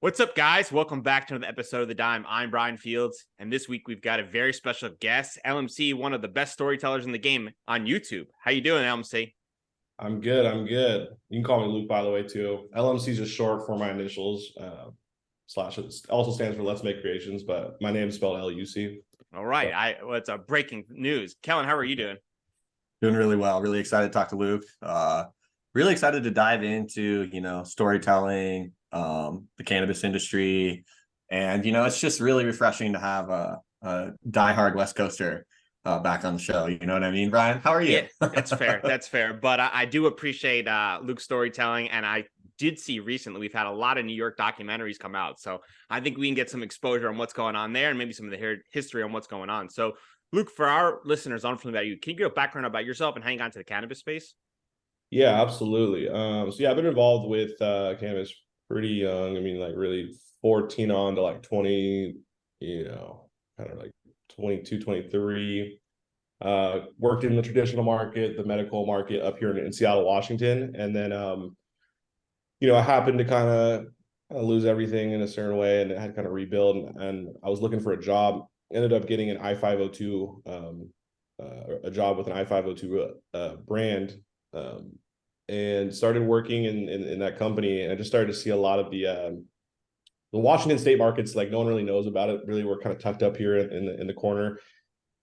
What's up, guys? Welcome back to another episode of The Dime. I'm Brian Fields, and this week we've got a very special guest, LMC, one of the best storytellers in the game on YouTube. How you doing, LMC? I'm good. I'm good. You can call me Luke, by the way, too. LMC is just short for my initials. Slash, it also stands for Let's Make Creations, but my name is spelled L-U-C. All right. It's a breaking news. Kellen, how are you doing? Doing really well. Really excited to talk to Luke. Really excited to dive into, storytelling, the cannabis industry. And, it's just really refreshing to have a diehard West Coaster back on the show. You know what I mean, Brian? How are you? Yeah, that's fair. That's fair. But I do appreciate Luke's storytelling. And I did see recently we've had a lot of New York documentaries come out. So I think we can get some exposure on what's going on there and maybe some of the history on what's going on. So Luke, for our listeners unfamiliar about you, can you give a background about yourself and hang on to the cannabis space? Yeah, absolutely. I've been involved with cannabis pretty young. I mean, like really 14 on to like 20, kind of like 22, 23. Worked in the traditional market, the medical market up here in Seattle, Washington. And then, I happened to kind of lose everything in a certain way and had kind of rebuild. And I was looking for a job, ended up getting an I-502, a job with an I-502 brand, and started working in that company. And I just started to see a lot of the Washington state markets, like no one really knows about it. Really, we're kind of tucked up here in the corner.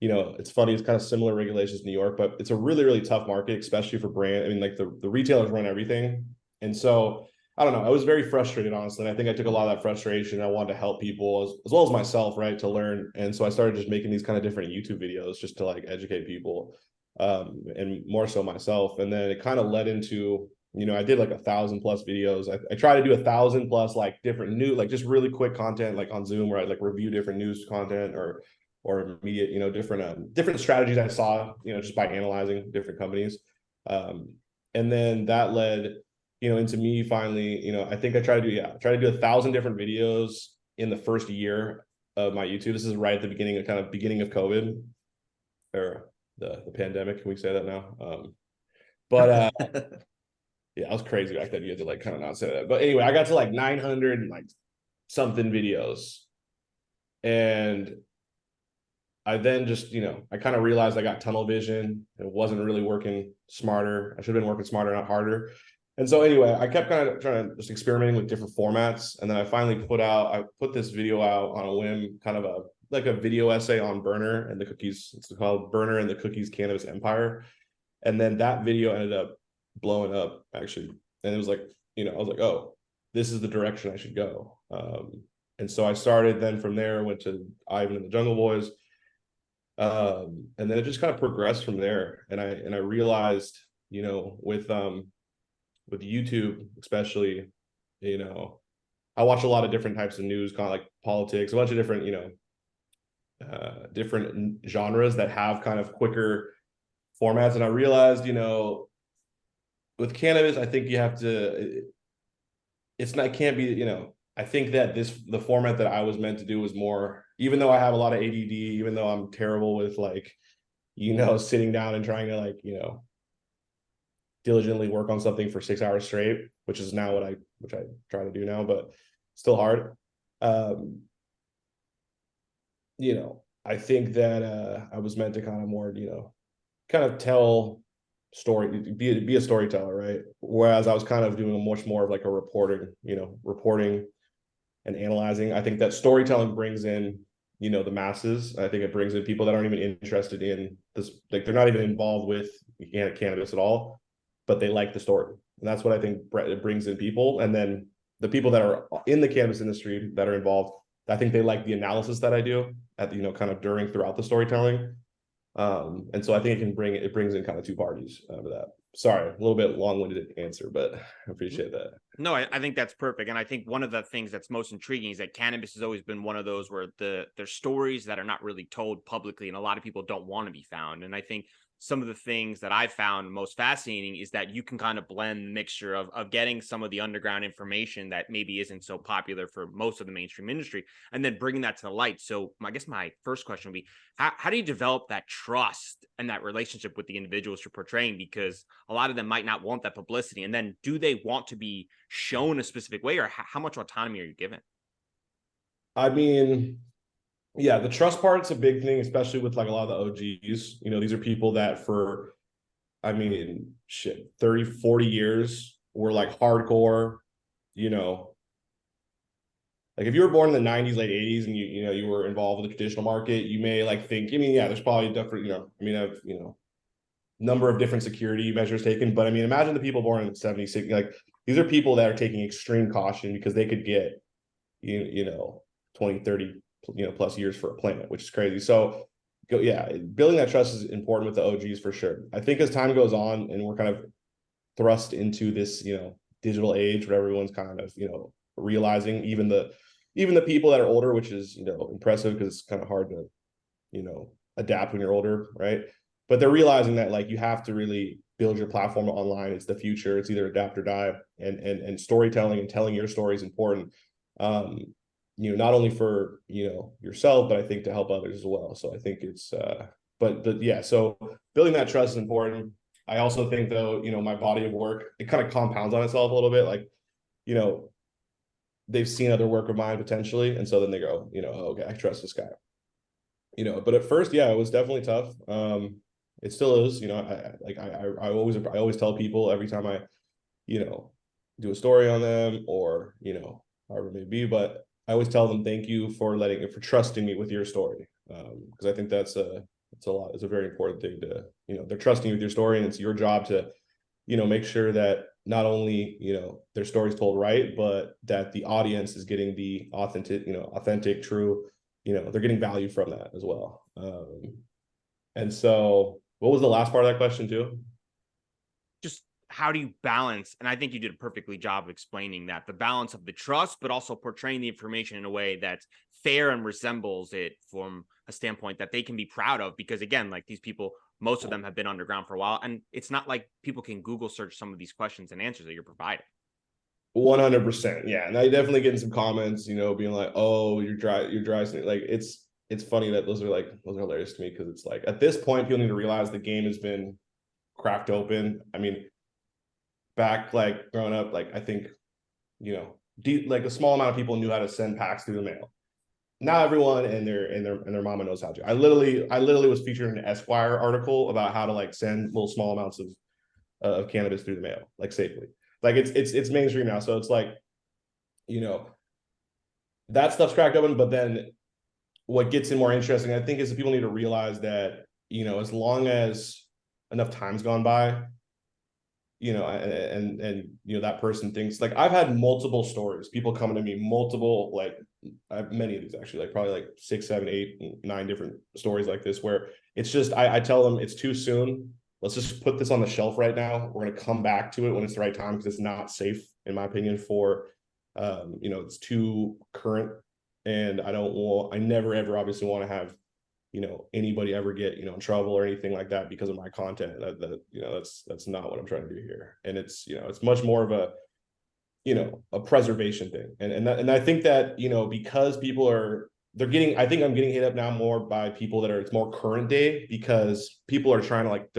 It's funny, it's kind of similar regulations in New York, but it's a really, really tough market, especially for brand. I mean, like the retailers run everything. And so I don't know, I was very frustrated, honestly. And I think I took a lot of that frustration. I wanted to help people as well as myself, right, to learn. And so I started just making these kind of different YouTube videos just to like educate people, and more so myself. And then it kind of led into, I did like 1,000+ videos. I try to do 1,000+ like different new, like just really quick content, like on Zoom, where I like review different news content or immediate, different strategies I saw, just by analyzing different companies. And then that led, into me finally, I think I tried to do 1,000 different videos in the first year of my YouTube. This is right at the beginning of COVID, or the pandemic. Can we say that now? But yeah, I was crazy back then. You had to like kind of not say that. But anyway, I got to like 900 and like something videos. And I then just, I kind of realized I got tunnel vision. It wasn't really working smarter. I should have been working smarter, not harder. And so anyway, I kept kind of trying to just experimenting with different formats. And then I finally put this video out on a whim, kind of a video essay on Burner and the cookies. It's called Burner and the Cookies Cannabis Empire. And then that video ended up blowing up, actually. And it was like, I was like, oh, this is the direction I should go. And so I started then from there, went to Ivan and the Jungle Boys. And then it just kind of progressed from there. And I realized, with YouTube, especially, I watch a lot of different types of news, kind of like politics, a bunch of different, different genres that have kind of quicker formats. And I realized, with cannabis, I think you have to, it can't be, I think that the format that I was meant to do was more, even though I have a lot of ADD, even though I'm terrible with like, sitting down and trying to like, diligently work on something for 6 hours straight, which is now which I try to do now, but still hard. I think that I was meant to kind of more, kind of tell story, be a storyteller, right? Whereas I was kind of doing much more of like a reporting and analyzing. I think that storytelling brings in, the masses. I think it brings in people that aren't even interested in this, like they're not even involved with cannabis at all, but they like the story. And that's what I think it brings in people. And then the people that are in the cannabis industry that are involved, I think they like the analysis that I do at, kind of throughout the storytelling. And so I think it brings in kind of two parties to that. Sorry, a little bit long-winded answer, but I appreciate that. No, I think that's perfect. And I think one of the things that's most intriguing is that cannabis has always been one of those where there's stories that are not really told publicly, and a lot of people don't want to be found. And I think some of the things that I found most fascinating is that you can kind of blend the mixture of getting some of the underground information that maybe isn't so popular for most of the mainstream industry, and then bringing that to the light. So I guess my first question would be, how do you develop that trust and that relationship with the individuals you're portraying? Because a lot of them might not want that publicity. And then do they want to be shown a specific way, or how much autonomy are you given? I mean, yeah, the trust part's a big thing, especially with like a lot of the OGs. These are people that for, I mean, shit, 30, 40 years were like hardcore, you know, like if you were born in the 90s, late 80s, and you were involved in the traditional market, you may like think, I mean, yeah, there's probably different, I've, number of different security measures taken. But I mean, imagine the people born in the 70s, like these are people that are taking extreme caution because they could get, 20, 30, plus years for a plant, which is crazy. So yeah, building that trust is important with the OGs for sure. I think as time goes on and we're kind of thrust into this, digital age where everyone's kind of, realizing even the people that are older, which is, impressive because it's kind of hard to, adapt when you're older, right? But they're realizing that like you have to really build your platform online. It's the future. It's either adapt or die. And storytelling and telling your story is important. Not only for yourself, but I think to help others as well. So I think it's but yeah, so building that trust is important. I also think though, my body of work, it kind of compounds on itself a little bit. Like, they've seen other work of mine potentially. And so then they go, oh, okay, I trust this guy. But at first, yeah, it was definitely tough. It still is, I always tell people every time I, do a story on them or, however it may be, but I always tell them thank you for trusting me with your story. Because I think it's a very important thing to, they're trusting you with your story, and it's your job to, make sure that not only, their story's told right, but that the audience is getting the authentic, true, they're getting value from that as well. And so what was the last part of that question too? Just how do you balance, and I think you did a perfectly job of explaining that, the balance of the trust but also portraying the information in a way that's fair and resembles it from a standpoint that they can be proud of, because again, like these people, most of them have been underground for a while, and it's not like people can Google search some of these questions and answers that you're providing. 100%. Yeah. And I definitely get in some comments, being like, oh, you're dry. Like it's funny that those are hilarious to me, because it's like at this point people need to realize the game has been cracked open. I mean, back like growing up, like I think, like a small amount of people knew how to send packs through the mail. Now everyone and their mama knows how to. I literally was featured in an Esquire article about how to like send little small amounts of cannabis through the mail, like safely. Like it's mainstream now. So it's like, that stuff's cracked open. But then what gets it more interesting, I think, is that people need to realize that, as long as enough time's gone by, and that person thinks, like I've had multiple stories, people coming to me, multiple, like I have many of these actually, like probably like 6, 7, 8, 9 different stories like this, where it's just I tell them it's too soon. Let's just put this on the shelf right now. We're going to come back to it when it's the right time, because it's not safe, in my opinion, for it's too current, and I never ever obviously want to have anybody ever get in trouble or anything like that because of my content. That's not what I'm trying to do here. And it's it's much more of a preservation thing. And I think that because people I think I'm getting hit up now more by people that it's more current day, because people are trying to like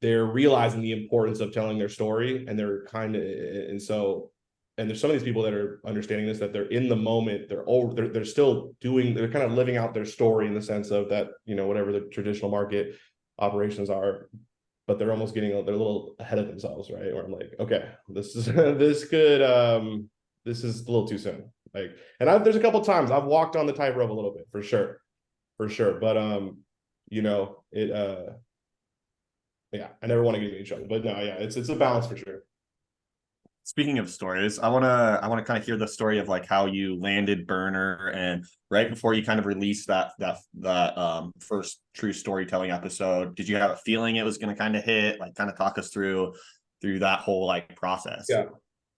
they're realizing the importance of telling their story, and they're and there's some of these people that are understanding this, that they're in the moment, they're still they're kind of living out their story in the sense of that, whatever the traditional market operations are, but they're almost they're a little ahead of themselves, right? Where I'm like, okay, this is this is a little too soon. Like, and there's a couple times I've walked on the tightrope a little bit, for sure. But yeah, I never want to get in each other, but no, yeah, it's a balance for sure. Speaking of stories, I want to kind of hear the story of like how you landed Burner, and right before you kind of released that first true storytelling episode, did you have a feeling it was going to kind of hit? Like, kind of talk us through that whole like process.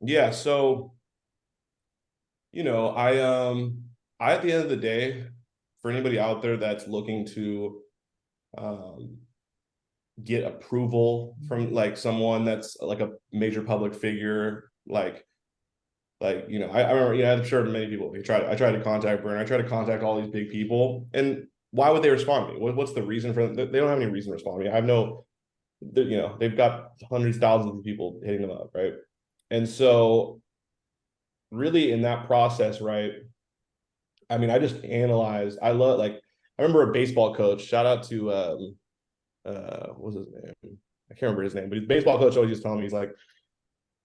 Yeah. So, I at the end of the day, for anybody out there that's looking to get approval from like someone that's like a major public figure, I remember, I'm sure many people I tried to contact Burn, I tried to contact all these big people, and why would they respond to me? What's the reason for them? They don't have any reason to respond to me. I have no, they've got hundreds, thousands of people hitting them up, right? And so really in that process, right, I mean, I just analyzed, I remember a baseball coach, shout out to what was his name? I can't remember his name, but his baseball coach always used to tell me, he's like,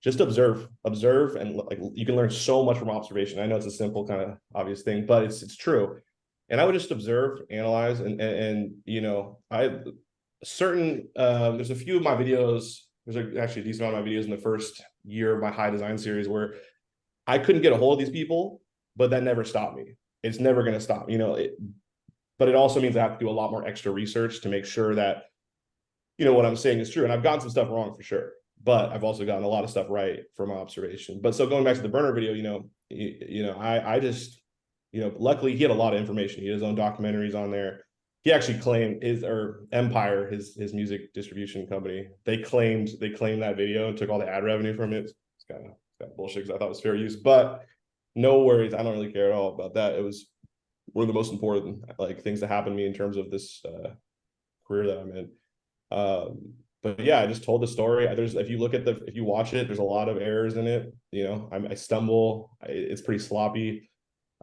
just observe, and like you can learn so much from observation. I know it's a simple kind of obvious thing, but it's true. And I would just observe, analyze, and I certain there's a few of my videos. There's actually a decent amount of my videos in the first year of my high design series where I couldn't get a hold of these people, but that never stopped me. It's never going to stop, but it also means I have to do a lot more extra research to make sure that what I'm saying is true. And I've gotten some stuff wrong for sure, but I've also gotten a lot of stuff right from my observation. But so going back to the burner video, I just, luckily he had a lot of information. He had his own documentaries on there. He actually claimed Empire, his music distribution company, they claimed that video and took all the ad revenue from it. It's kind of bullshit because I thought it was fair use, but no worries. I don't really care at all about that. It was one of the most important things that happened to me in terms of this career that I'm in. But yeah, I just told the story. If you watch it, there's a lot of errors in it. I stumble. It's pretty sloppy.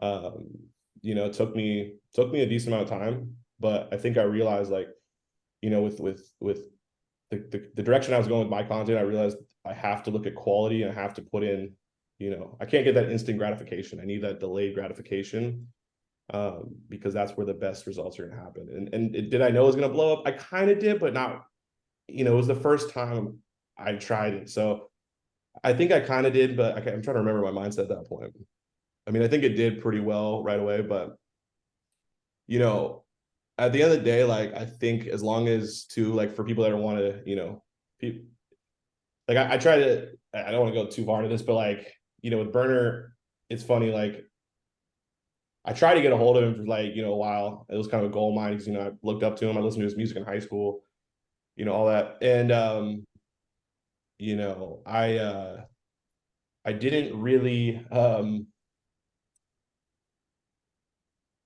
It took me a decent amount of time, but I think I realized with the direction I was going with my content, I realized I have to look at quality and I have to put in, I can't get that instant gratification. I need that delayed gratification, because that's where the best results are going to happen. And did I know it was going to blow up? I kind of did, but not, it was the first time I tried it. So I think I kind of did, but I'm trying to remember my mindset at that point. I mean, I think it did pretty well right away, but at the end of the day, I think as long as for people that want to, I try to, I don't want to go too far into this, but with Burner, it's funny, I tried to get a hold of him for a while. It was kind of a goal of mine because, I looked up to him. I listened to his music in high school, all that. And, I didn't really,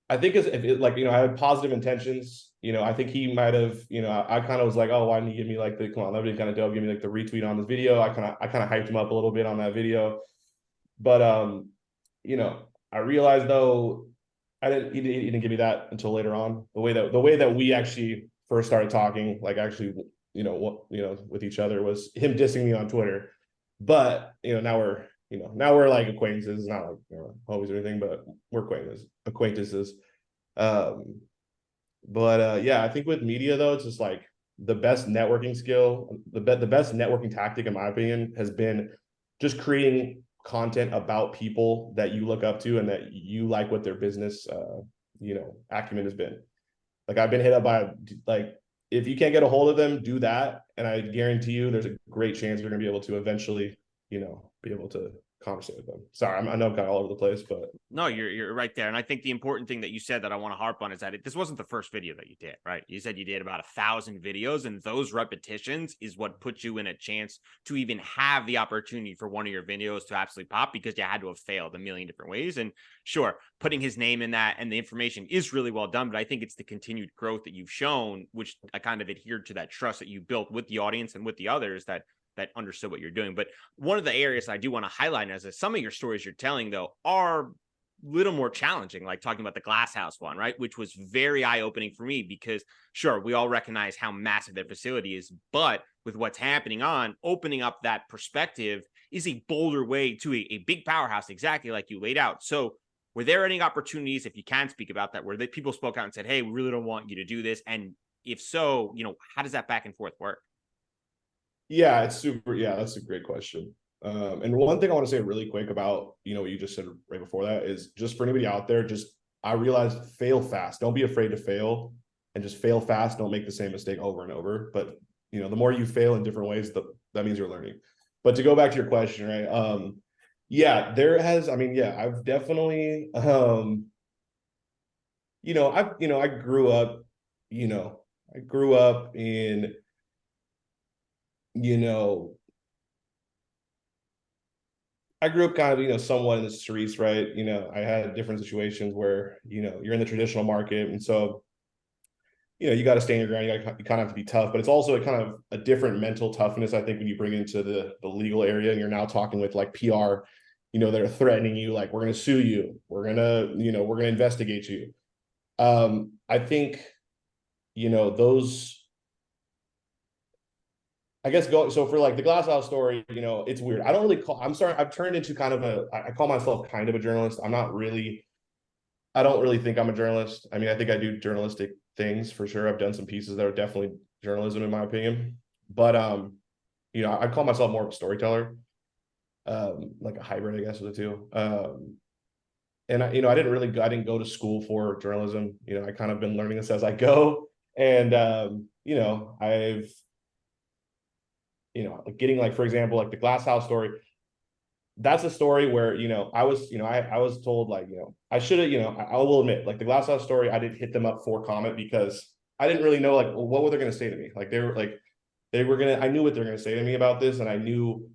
I think if I had positive intentions, I think he might have, I kind of was like, oh, why didn't he give me come on, that'd be kind of dope. Give me the retweet on this video. I kind of hyped him up a little bit on that video. But, I realized though, he didn't give me that until later on. The way that we actually first started talking, with each other was him dissing me on Twitter. But, now we're acquaintances, not homies or anything, but we're acquaintances. Yeah, I think with media though, it's just the best networking skill, the best networking tactic in my opinion has been just creating content about people that you look up to and that you like what their business acumen has been. I've been hit up by if you can't get a hold of them, do that, and I guarantee you there's a great chance you're going to be able to eventually be able to conversate with them. Sorry, I know I'm kind of all over the place, but no, you're right there. And I think the important thing that you said that I want to harp on is that this wasn't the first video that you did, right? You said you did about 1,000 videos, and those repetitions is what put you in a chance to even have the opportunity for one of your videos to absolutely pop, because you had to have failed a million different ways. And sure, putting his name in that and the information is really well done, but I think it's the continued growth that you've shown, which I kind of adhered to that trust that you built with the audience and with the others that understood what you're doing. But one of the areas I do want to highlight is that some of your stories you're telling though are a little more challenging, like talking about the glass house one, right? Which was very eye-opening for me, because sure, we all recognize how massive their facility is, but with what's happening opening up that perspective is a bolder way to a big powerhouse, exactly like you laid out. So were there any opportunities, if you can speak about that, where people spoke out and said, hey, we really don't want you to do this? And if so, how does that back and forth work? Yeah, that's a great question. And one thing I want to say really quick about, what you just said right before that is just for anybody out there, I realized fail fast. Don't be afraid to fail, and just fail fast. Don't make the same mistake over and over. But, the more you fail in different ways, that means you're learning. But to go back to your question, right? Yeah, I've definitely, I grew up, I grew up in, you know, I grew up kind of, somewhat in the streets, right? I had different situations where, you're in the traditional market. And so, you got to stand your ground. You kind of have to be tough, but it's also a kind of a different mental toughness, I think, when you bring it into the legal area and you're now talking with like PR, that are threatening you, like, we're going to sue you. We're going to investigate you. I think, those, I guess so for like the glass house story, it's weird. I don't really I'm sorry, I've turned into kind of I call myself kind of a journalist. I don't really think I'm a journalist. I mean, I think I do journalistic things for sure. I've done some pieces that are definitely journalism in my opinion. But I call myself more of a storyteller, like a hybrid, I guess, of the two. And I didn't go to school for journalism. I kind of been learning this as I go. And I've like getting, like, for example, like the glass house story. That's a story where, I was told, like, I should have, I will admit, like the glass house story, I didn't hit them up for comment because I didn't really know, like, well, what were they going to say to me? Like I knew what they were going to say to me about this, and I knew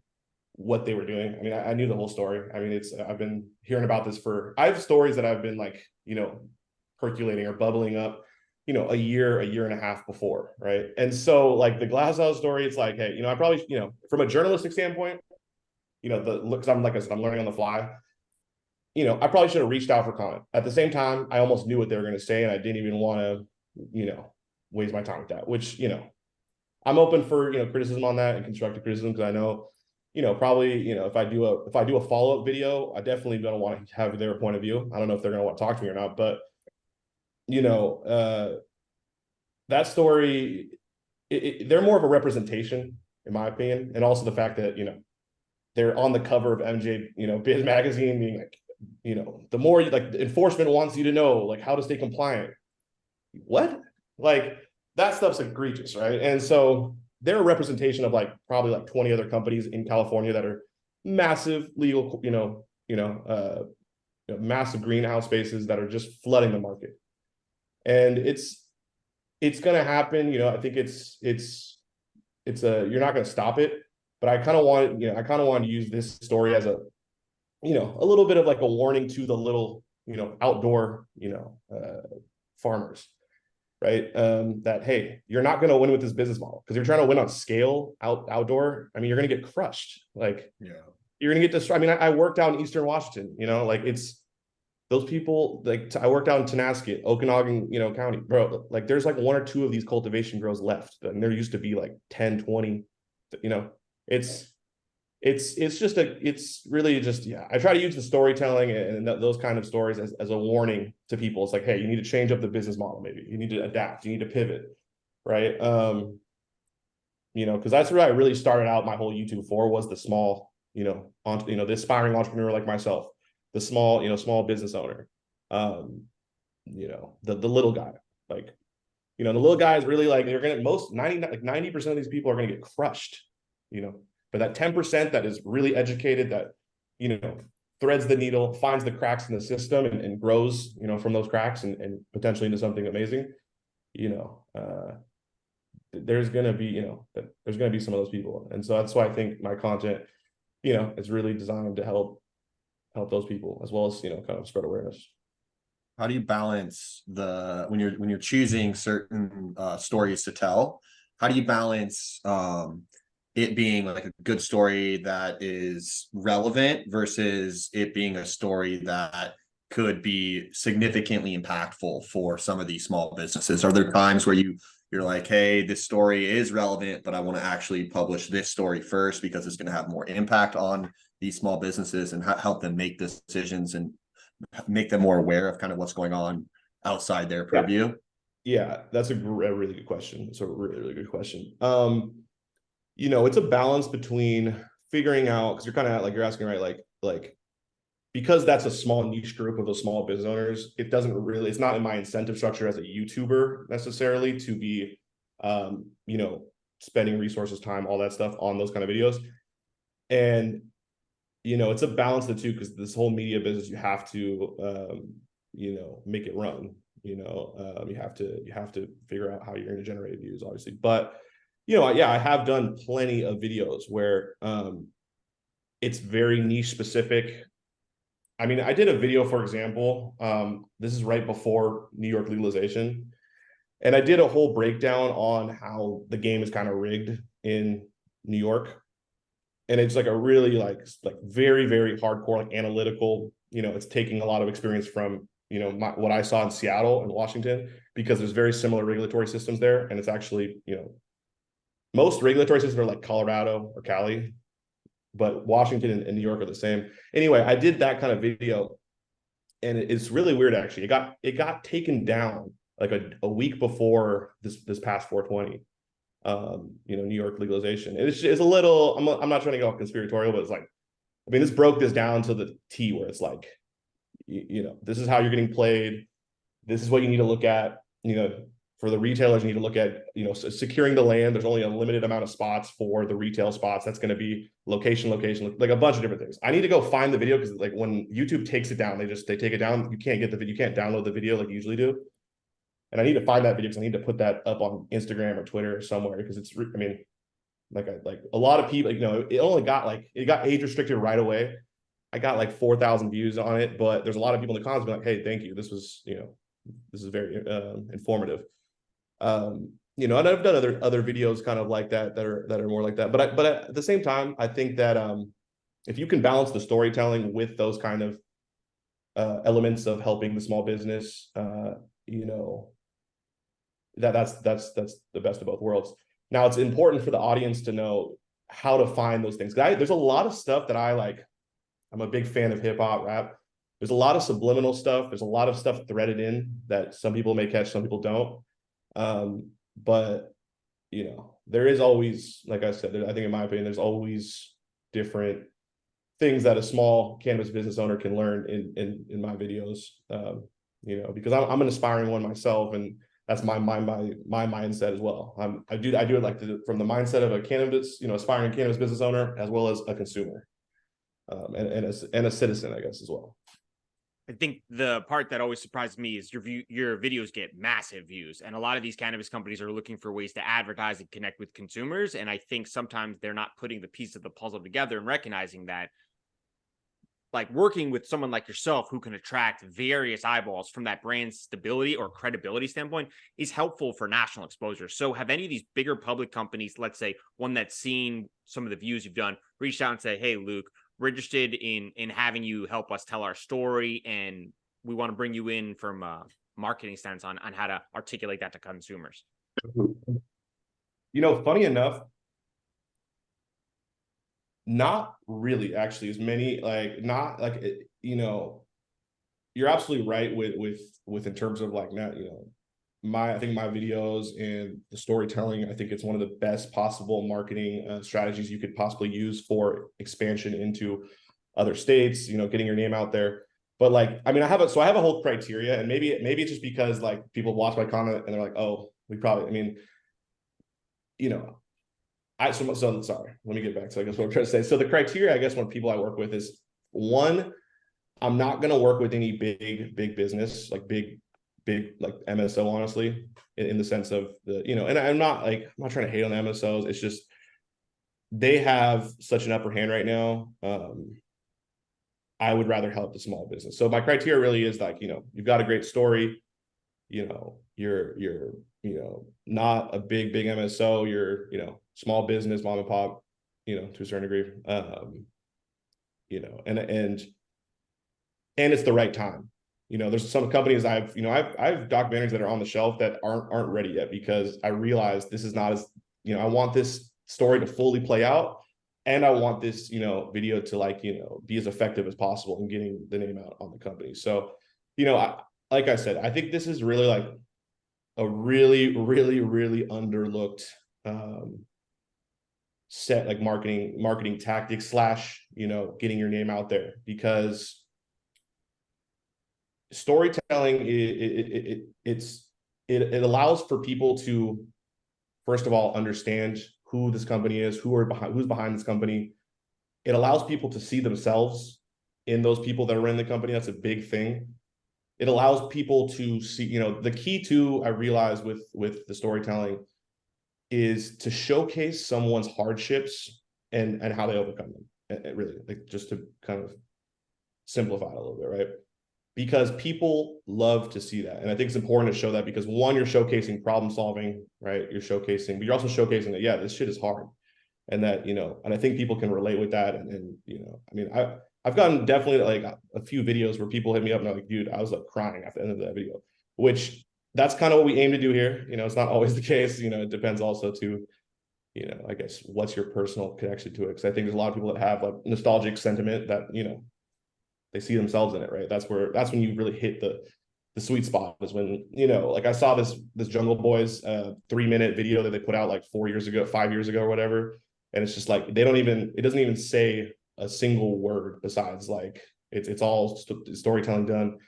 what they were doing. I mean, I knew the whole story. I mean, I've been hearing about this I have stories that I've been like, percolating or bubbling up, a year and a half before. Right. And so like the glass house story, it's like, hey, I probably, from a journalistic standpoint, because I'm, like I said, I'm learning on the fly. I probably should have reached out for comment. At the same time, I almost knew what they were going to say, and I didn't even want to, waste my time with that. Which, I'm open for criticism on that and constructive criticism, because I know, probably, if I do a follow up video, I definitely don't want to have their point of view. I don't know if they're going to want to talk to me or not, but that story, they're more of a representation, in my opinion, and also the fact that they're on the cover of MJ, Biz magazine, being like, the more like the enforcement wants you to know, like, how to stay compliant. What? Like, that stuff's egregious, right? And so they're a representation of like probably like 20 other companies in California that are massive legal, massive greenhouse spaces that are just flooding the market. And it's gonna happen. I think it's you're not gonna stop it. But I kind of want to use this story as a little bit of like a warning to the little, outdoor, farmers, right? That, hey, you're not going to win with this business model because you're trying to win on scale outdoor. I mean, you're going to get crushed. Like, you're going to get destroyed. I mean, I worked out in Eastern Washington, like it's those people, like I worked out in Tenasket, Okanagan, County, bro. Like, there's like one or two of these cultivation grows left, and there used to be like 10, 20, it's really just, yeah, I try to use the storytelling and those kind of stories as a warning to people. It's like, hey, you need to change up the business model. Maybe you need to adapt, you need to pivot. Right. Because that's where I really started out my whole YouTube for, was the small, the aspiring entrepreneur like myself, the small, small business owner. The little guy, like, the little guy is really like, they're going to 90% of these people are going to get crushed, but that 10% that is really educated, that, threads the needle, finds the cracks in the system, and grows, from those cracks and potentially into something amazing, there's going to be, there's going to be some of those people. And so that's why I think my content, is really designed to help those people, as well as, kind of spread awareness. How do you balance when you're choosing certain stories to tell? How do you balance it being like a good story that is relevant versus it being a story that could be significantly impactful for some of these small businesses? Are there times where you're like, hey, this story is relevant, but I want to actually publish this story first because it's going to have more impact on these small businesses and help them make decisions and make them more aware of kind of what's going on outside their purview? Yeah, that's a really good question. It's a really, really good question. It's a balance between figuring out, because you're kind of like, you're asking, right, like because that's a small niche group of those small business owners, it's not in my incentive structure as a YouTuber necessarily to be spending resources, time, all that stuff on those kind of videos. And it's a balance of the two, because this whole media business, you have to make it run. You have to figure out how you're going to generate views, obviously. But yeah, I have done plenty of videos where it's very niche specific. I mean, I did a video, for example, this is right before New York legalization, and I did a whole breakdown on how the game is kind of rigged in New York. And it's like a really like very, very hardcore, like analytical, it's taking a lot of experience from, what I saw in Seattle and Washington, because there's very similar regulatory systems there. And it's actually, most regulatory systems are like Colorado or Cali, but Washington and New York are the same. Anyway, I did that kind of video, and it's really weird actually. It got taken down like a week before this past 420. New York legalization. It's a little. I'm not trying to get all conspiratorial, but it's like, I mean, this broke this down to the T, where it's like, this is how you're getting played. This is what you need to look at. For the retailers, you need to look at, securing the land. There's only a limited amount of spots for the retail spots. That's going to be location, like a bunch of different things. I need to go find the video, because like when YouTube takes it down, they take it down. You can't get the video. You can't download the video like you usually do. And I need to find that video, because I need to put that up on Instagram or Twitter or somewhere, because it's, I mean, like a lot of people, it got age restricted right away. I got like 4,000 views on it, but there's a lot of people in the comments being like, hey, thank you. This was, this is very informative. And I've done other videos kind of like that are more like that. But at the same time, I think that if you can balance the storytelling with those kind of elements of helping the small business, that's the best of both worlds. Now, it's important for the audience to know how to find those things. There's a lot of stuff that I like. I'm a big fan of hip hop, rap. There's a lot of subliminal stuff. There's a lot of stuff threaded in that some people may catch, some people don't. But there is always, like I said, I think in my opinion, there's always different things that a small cannabis business owner can learn in my videos. Because I'm an aspiring one myself, and that's my mindset as well. I do it like from the mindset of a cannabis, aspiring cannabis business owner, as well as a consumer, and a citizen, I guess, as well. I think the part that always surprises me is your videos get massive views, and a lot of these cannabis companies are looking for ways to advertise and connect with consumers. And I think sometimes they're not putting the piece of the puzzle together and recognizing that, like, working with someone like yourself who can attract various eyeballs from that brand stability or credibility standpoint is helpful for national exposure. So have any of these bigger public companies, let's say one that's seen some of the views you've done, reached out and say, hey, Luke, we're interested in having you help us tell our story, and we want to bring you in from a marketing stance on how to articulate that to consumers? Funny enough, not really, actually, as many, like, not like, you're absolutely right with in terms of like, not, I think my videos and the storytelling, I think it's one of the best possible marketing strategies you could possibly use for expansion into other states, getting your name out there. But like, I mean, I have a whole criteria, and maybe it's just because like people watch my content and they're like, oh, I mean, so sorry, let me get back to, I guess, what I'm trying to say. So the criteria, I guess, when people I work with is, one, I'm not going to work with any big business, like big like MSO, honestly, in the sense of and I'm not trying to hate on the MSOs. It's just they have such an upper hand right now. I would rather help the small business. So my criteria really is like, you've got a great story, you're not a big MSO, you're small business, mom and pop, to a certain degree, and it's the right time. There's some companies I've documentaries that are on the shelf that aren't ready yet, because I realize this is not as, I want this story to fully play out, and I want this, video to be as effective as possible in getting the name out on the company. So, like I said, I think this is really like a really underlooked set, like marketing tactics / getting your name out there, because storytelling, it allows for people to, first of all, understand who this company is, who's behind this company. It allows people to see themselves in those people that are in the company. That's a big thing. it allows people to see, you know, the key to, I realize with the storytelling is to showcase someone's hardships and how they overcome them. And really, like, just to kind of simplify it a little bit, right? Because people love to see that. And I think it's important to show that, because one, you're showcasing problem solving, right? You're showcasing, but you're also showcasing that, yeah, this shit is hard. And that, you know, and I think people can relate with that. And you know, I mean, I've gotten definitely like a few videos where people hit me up and they're like, dude, I was like crying at the end of that video, which that's kind of what we aim to do here. You know, it's not always the case. You know, it depends also to, you know, I guess what's your personal connection to it. Because I think there's a lot of people that have like nostalgic sentiment that, you know, they see themselves in it, right? That's when you really hit the sweet spot, is when, you know, like I saw this Jungle Boys 3-minute video that they put out like 4 years ago, 5 years ago or whatever. And it's just like, it doesn't even say a single word besides like, it's all storytelling done.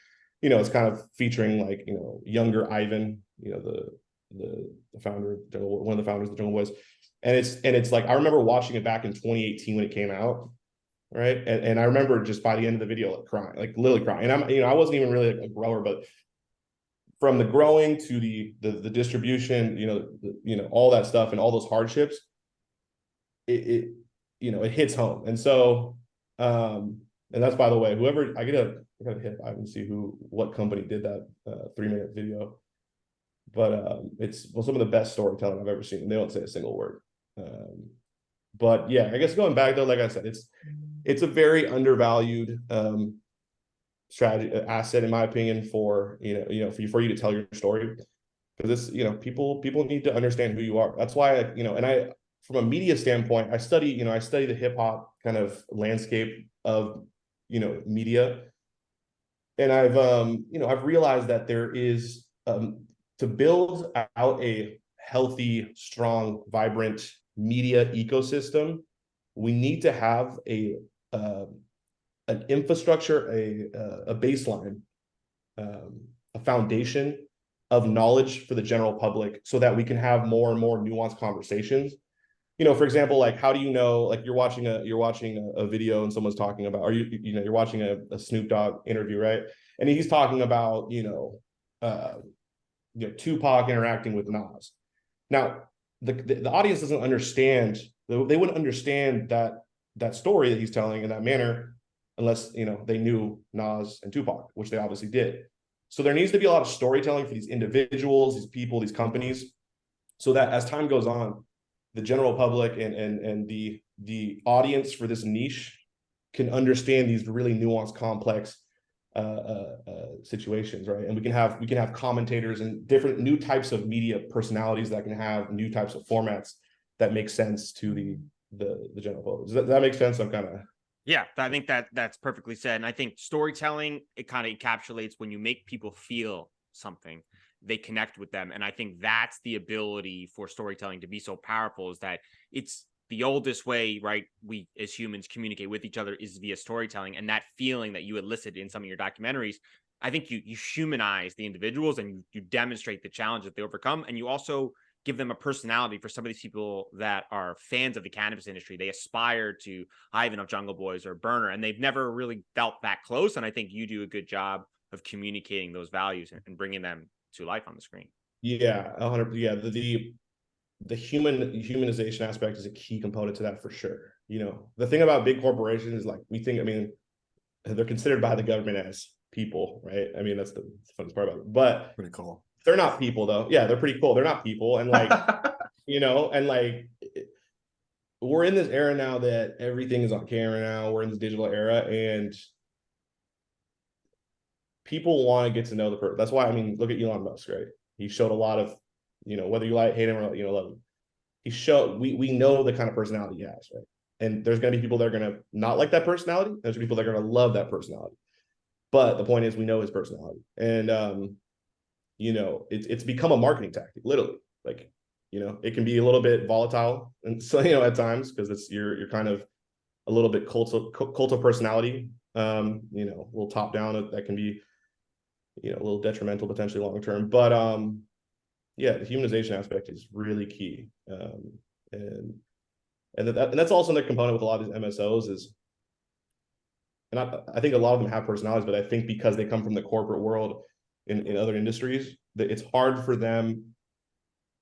You know, it's kind of featuring like, you know, younger Ivan, you know, the founder of one of the founders of the Jungle Boys. And it's like, I remember watching it back in 2018 when it came out, right? And I remember just by the end of the video, like crying, like literally crying. And I'm, you know, I wasn't even really a grower, but from the growing to the distribution, you know, all that stuff and all those hardships, it you know, it hits home. And so, and that's, by the way, whoever, I gotta hit I can see what company did that 3-minute video, but it's some of the best storytelling I've ever seen. They don't say a single word. But yeah, I guess going back though, like I said, it's a very undervalued strategy asset, in my opinion, for for you to tell your story. Because this, you know, people need to understand who you are. That's why, you know, and I, from a media standpoint, I study the hip hop kind of landscape of, you know, media. And I've realized that there is, to build out a healthy, strong, vibrant media ecosystem, we need to have an infrastructure, a baseline, a foundation of knowledge for the general public, so that we can have more and more nuanced conversations. You know, for example, like, how do you know, like, you're watching a video and someone's talking about, or you're watching a Snoop Dogg interview, right? And he's talking about, Tupac interacting with Nas. Now, the audience doesn't understand, they wouldn't understand that story that he's telling in that manner unless, you know, they knew Nas and Tupac, which they obviously did. So there needs to be a lot of storytelling for these individuals, these people, these companies, so that as time goes on, the general public and the audience for this niche can understand these really nuanced, complex situations, right? And we can have commentators and different new types of media personalities that can have new types of formats that make sense to the general public. Does that make sense? I'm kind of... Yeah, I think that's perfectly said. And I think storytelling, it kind of encapsulates when you make people feel something, they connect with them. And I think that's the ability for storytelling to be so powerful, is that it's the oldest way, right? We as humans communicate with each other is via storytelling. And that feeling that you elicit in some of your documentaries, I think you humanize the individuals and you demonstrate the challenge that they overcome. And you also give them a personality. For some of these people that are fans of the cannabis industry, they aspire to Ivan of Jungle Boys or Burner, and they've never really felt that close. And I think you do a good job of communicating those values and bringing them to life on the screen. Yeah, 100. Yeah, the humanization aspect is a key component to that, for sure. You know, the thing about big corporations is, like, we think, I mean, they're considered by the government as people, right? I mean, that's the funnest part about it. But Pretty cool. they're not people, though. Yeah, they're pretty cool. They're not people. And like, you know, and like, we're in this era now that everything is on camera now. We're in this digital era, and people want to get to know the person. That's why, I mean, look at Elon Musk, right? He showed a lot of, you know, whether you hate him or, you know, love him. We know the kind of personality he has, right? And there's going to be people that are going to not like that personality. There's people that are going to love that personality. But the point is, we know his personality. And, you know, it's become a marketing tactic, literally. Like, you know, it can be a little bit volatile, and so, you know, at times, because it's you're kind of a little bit cult of personality, you know, a little top down, that can be, you know, a little detrimental potentially long term. But yeah, the humanization aspect is really key. And that's also another component with a lot of these MSOs is and I think a lot of them have personalities, but I think because they come from the corporate world in other industries, that it's hard for them.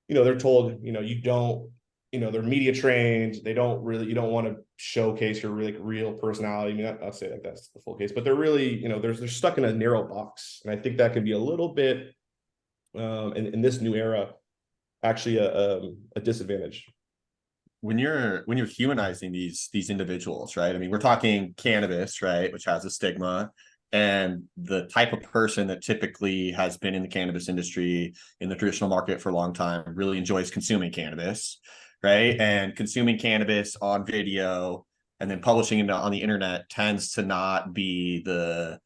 They're told, you don't, they're media trained. They don't really, you don't want to showcase your really real personality. I mean, I'll say like that's the full case, but they're really, they're stuck in a narrow box. And I think that can be a little bit, in this new era, actually a disadvantage. When you're humanizing these individuals, right? I mean, we're talking cannabis, right, which has a stigma, and the type of person that typically has been in the cannabis industry in the traditional market for a long time really enjoys consuming cannabis, right? And consuming cannabis on video and then publishing it on the internet tends to not be the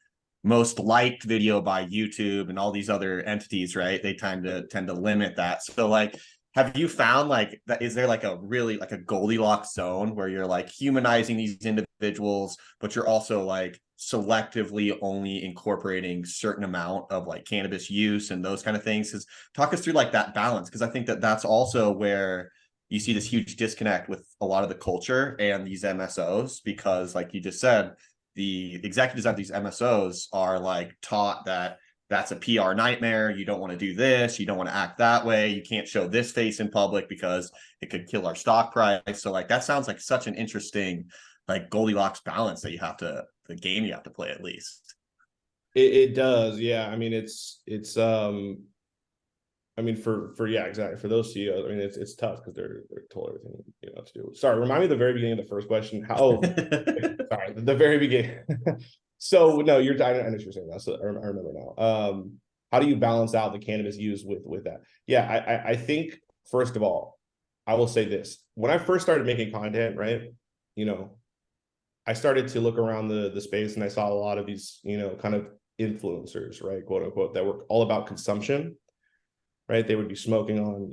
most liked video by YouTube and all these other entities, right? They tend to limit that. So like, have you found like that, is there like a really like a Goldilocks zone where you're like humanizing these individuals, but you're also like selectively only incorporating certain amount of like cannabis use and those kind of things? Because talk us through like that balance, because I think that that's also where you see this huge disconnect with a lot of the culture and these MSOs, because like you just said, the executives at these MSOs are like taught that that's a PR nightmare. You don't want to do this. You don't want to act that way. You can't show this face in public because it could kill our stock price. So like that sounds like such an interesting like Goldilocks balance that the game you have to play at least. It does, yeah. I mean, I mean, yeah, exactly. For those CEOs, I mean, it's tough because they're told everything to do. Sorry, remind me the very beginning of the first question. Sorry, the very beginning. So no, I know what you're saying now. So I remember now. How do you balance out the cannabis use with that? Yeah, I think first of all, I will say this: when I first started making content, right, you know, I started to look around the space and I saw a lot of these, kind of influencers, right, quote unquote, that were all about consumption, right? They would be smoking on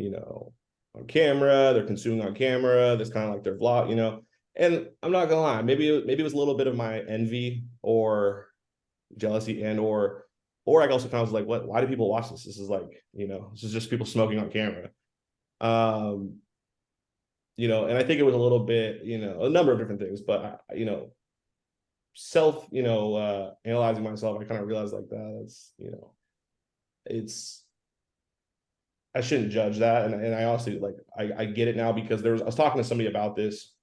camera, they're consuming on camera. That's kind of like their vlog. And I'm not gonna lie, maybe it was a little bit of my envy or jealousy, and or I also kind of was like, why do people watch this? This is like, this is just people smoking on camera. Um, and I think it was a little bit, a number of different things, but self, analyzing myself, I kind of realized like that's, it's I shouldn't judge that. And I honestly like I get it now, because I was talking to somebody about this.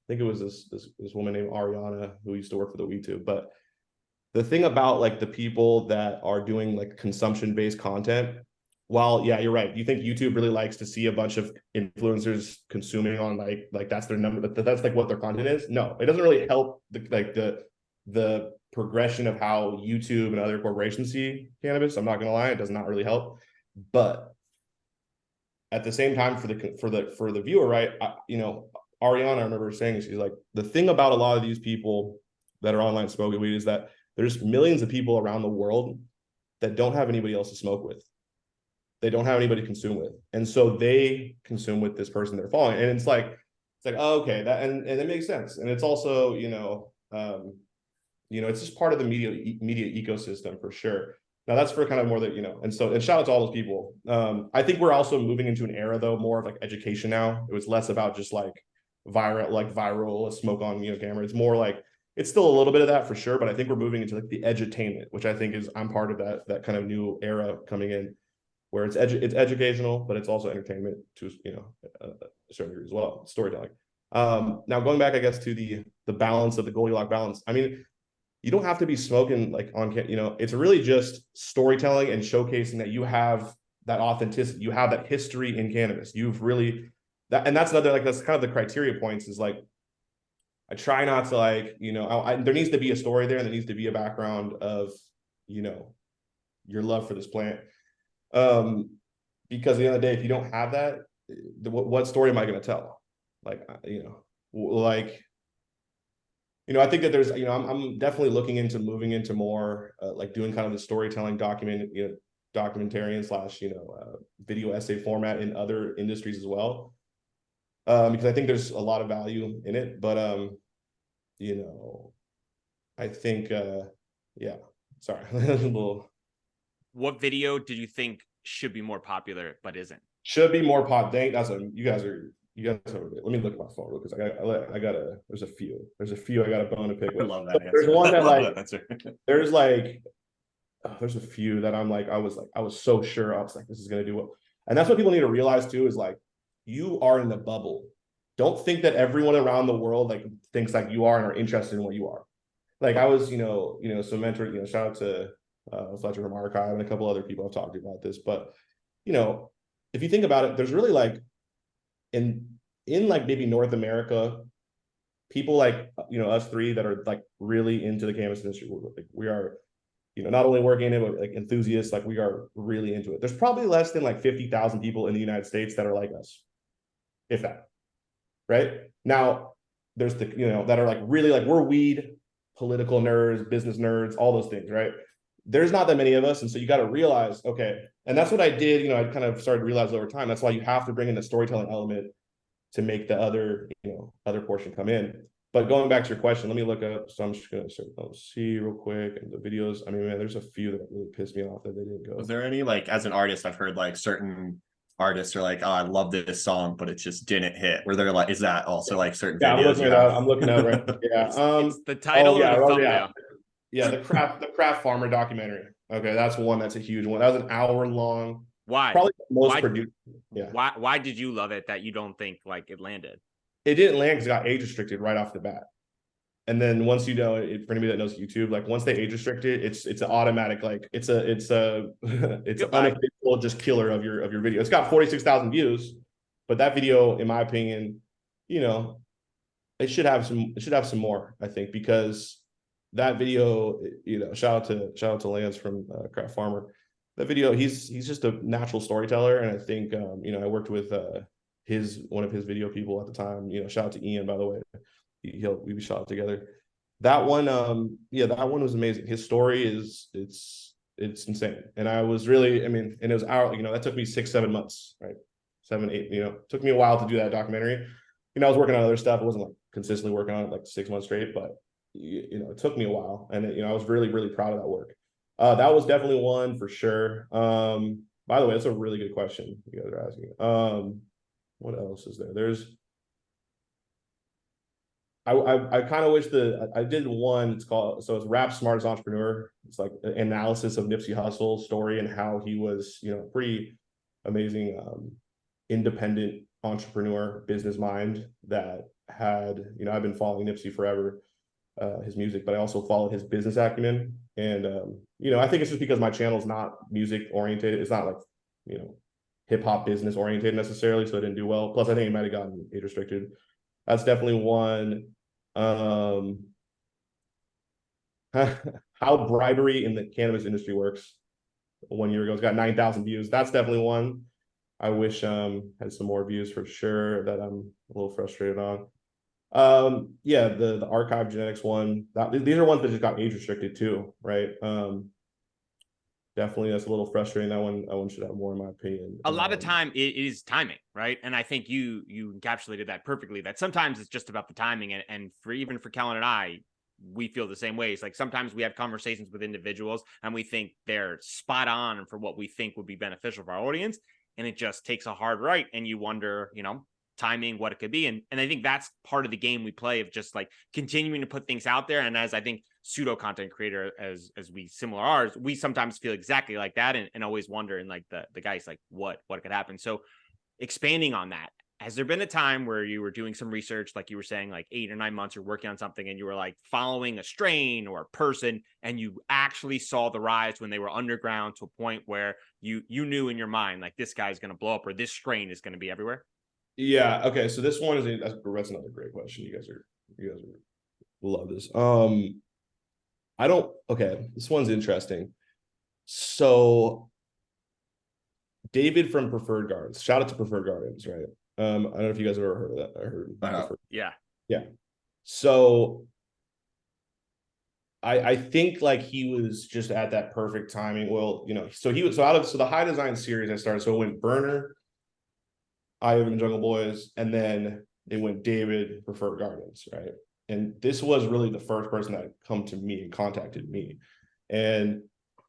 I think it was this woman named Ariana who used to work for the WeTube. But the thing about like the people that are doing like consumption based content, while yeah, you're right. You think YouTube really likes to see a bunch of influencers consuming on like that's their number, that's like what their content is. No, it doesn't really help the progression of how YouTube and other corporations see cannabis. I'm not gonna lie, it does not really help. But at the same time, for the viewer, right? Ariana, I remember saying, she's like, the thing about a lot of these people that are online smoking weed is that there's millions of people around the world that don't have anybody else to smoke with. They don't have anybody to consume with, and so they consume with this person they're following. And it's like, oh, okay, that and it makes sense. And it's also, it's just part of the media ecosystem for sure. Now that's for kind of more that, and shout out to all those people. I think we're also moving into an era though, more of like education now. It was less about just like viral smoke on camera. It's more like, it's still a little bit of that for sure, but I think we're moving into like the edutainment, which I think I'm part of that kind of new era coming in, where it's educational, but it's also entertainment to a certain degree as well, storytelling. Now going back, I guess, to the balance of the Goldilocks balance. I mean, you don't have to be smoking like it's really just storytelling and showcasing that you have that authenticity, you have that history in cannabis. You've really and that's another, like, that's kind of the criteria points, is like, I try not to like, there needs to be a story there, and there needs to be a background of, your love for this plant. Because at the end of the day, if you don't have that, what story am I going to tell? Like, like, I think that there's, I'm definitely looking into moving into more like doing kind of the storytelling documentarian slash, video essay format in other industries as well. Because I think there's a lot of value in it. But, I think, yeah, sorry, a little. What video did you think should be more popular but isn't? Should be more pod. Dang, you guys are you guys let me look at my phone because I gotta there's a few I got a bone to pick I with. love that There's answer. one that I love like that answer. there's like there's a few that I'm like I was so sure I was like this is gonna do well. And that's what people need to realize too is like you are in the bubble. Don't think that everyone around the world like thinks like you are and are interested in what you are. Like I was, some mentor, shout out to Fletcher from Archive and a couple other people I've talked to about this. But, if you think about it, there's really like in like maybe North America, people like, us three that are like really into the cannabis industry. Like we are, not only working in it, but like enthusiasts, like we are really into it. There's probably less than like 50,000 people in the United States that are like us, if that. Right now, there's the that are like really like we're weed, political nerds, business nerds, all those things, right? There's not that many of us, and so you got to realize, okay, and that's what I did. I kind of started to realize over time. That's why you have to bring in the storytelling element to make the other other portion come in. But going back to your question, let me look up. So I'm just gonna see real quick and the videos. I mean, man, there's a few that really pissed me off that they didn't go. Was there any like as an artist, I've heard like certain artists are like, oh, I love this song, but it just didn't hit. Were there like, is that also like certain Yeah, videos you have? I'm looking at right. Yeah. It's the title or the thumbnail. Yeah, the craft farmer documentary. Okay, that's one that's a huge one. That was an hour long. Why? Probably the most produced. Yeah. Why did you love it that you don't think like it landed? It didn't land because it got age restricted right off the bat. And then once for anybody that knows YouTube, like once they age restrict it, it's an automatic like it's an unofficial just killer of your video. It's got 46,000 views, but that video, in my opinion, it should have some more. I think because that video, shout out to Lance from Craft Farmer. That video, he's just a natural storyteller, and I think I worked with one of his video people at the time. Shout out to Ian, by the way. We shot it together. That one, that one was amazing. His story it's insane, and I was really, and it was that took me 6-7 months, right? 7, 8, took me a while to do that documentary. I was working on other stuff. I wasn't like consistently working on it like 6 months straight, but it took me a while, and I was really, really proud of that work. That was definitely one for sure. By the way, that's a really good question you guys are asking. What else is there? I kind of wish I did one. It's Rap Smartest Entrepreneur. It's like an analysis of Nipsey Hussle's story and how he was, pretty amazing, independent entrepreneur, business mind that had, I've been following Nipsey forever, his music, but I also followed his business acumen. And, I think it's just because my channel is not music oriented. It's not like, hip hop business oriented necessarily. So it didn't do well. Plus, I think it might have gotten age restricted. That's definitely one. How bribery in the cannabis industry works. 1 year ago, it's got 9,000 views. That's definitely one. I wish had some more views for sure. That I'm a little frustrated on. The archive genetics one. These are ones that just got age restricted too, right? Definitely that's a little frustrating. That one should have more, in my opinion. A lot of time it is timing, right? And I think you encapsulated that perfectly, that sometimes it's just about the timing. And for Kellen and I, we feel the same way. It's like sometimes we have conversations with individuals and we think they're spot on for what we think would be beneficial for our audience, and it just takes a hard right, and you wonder, timing, what it could be. And I think that's part of the game we play, of just like continuing to put things out there. And as I think pseudo content creator, as we similar ours, we sometimes feel exactly like that, and always wonder, and like the guys like what could happen. So expanding on that, has there been a time where you were doing some research, like you were saying, like 8 or 9 months, you're working on something and you were like following a strain or a person, and you actually saw the rise when they were underground to a point where you knew in your mind, like, this guy's going to blow up, or this strain is going to be everywhere? Yeah. Okay. So this one that's another great question. You guys love this. Okay. This one's interesting. So David from Preferred Gardens, shout out to Preferred Gardens, right? I don't know if you guys have ever heard of that. I heard. Yeah. So I think like he was just at that perfect timing. Well, so the High Design series I started. So it went Burner, I Have Jungle Boys, and then it went David Preferred Gardens, right? And this was really the first person that come to me and contacted me, and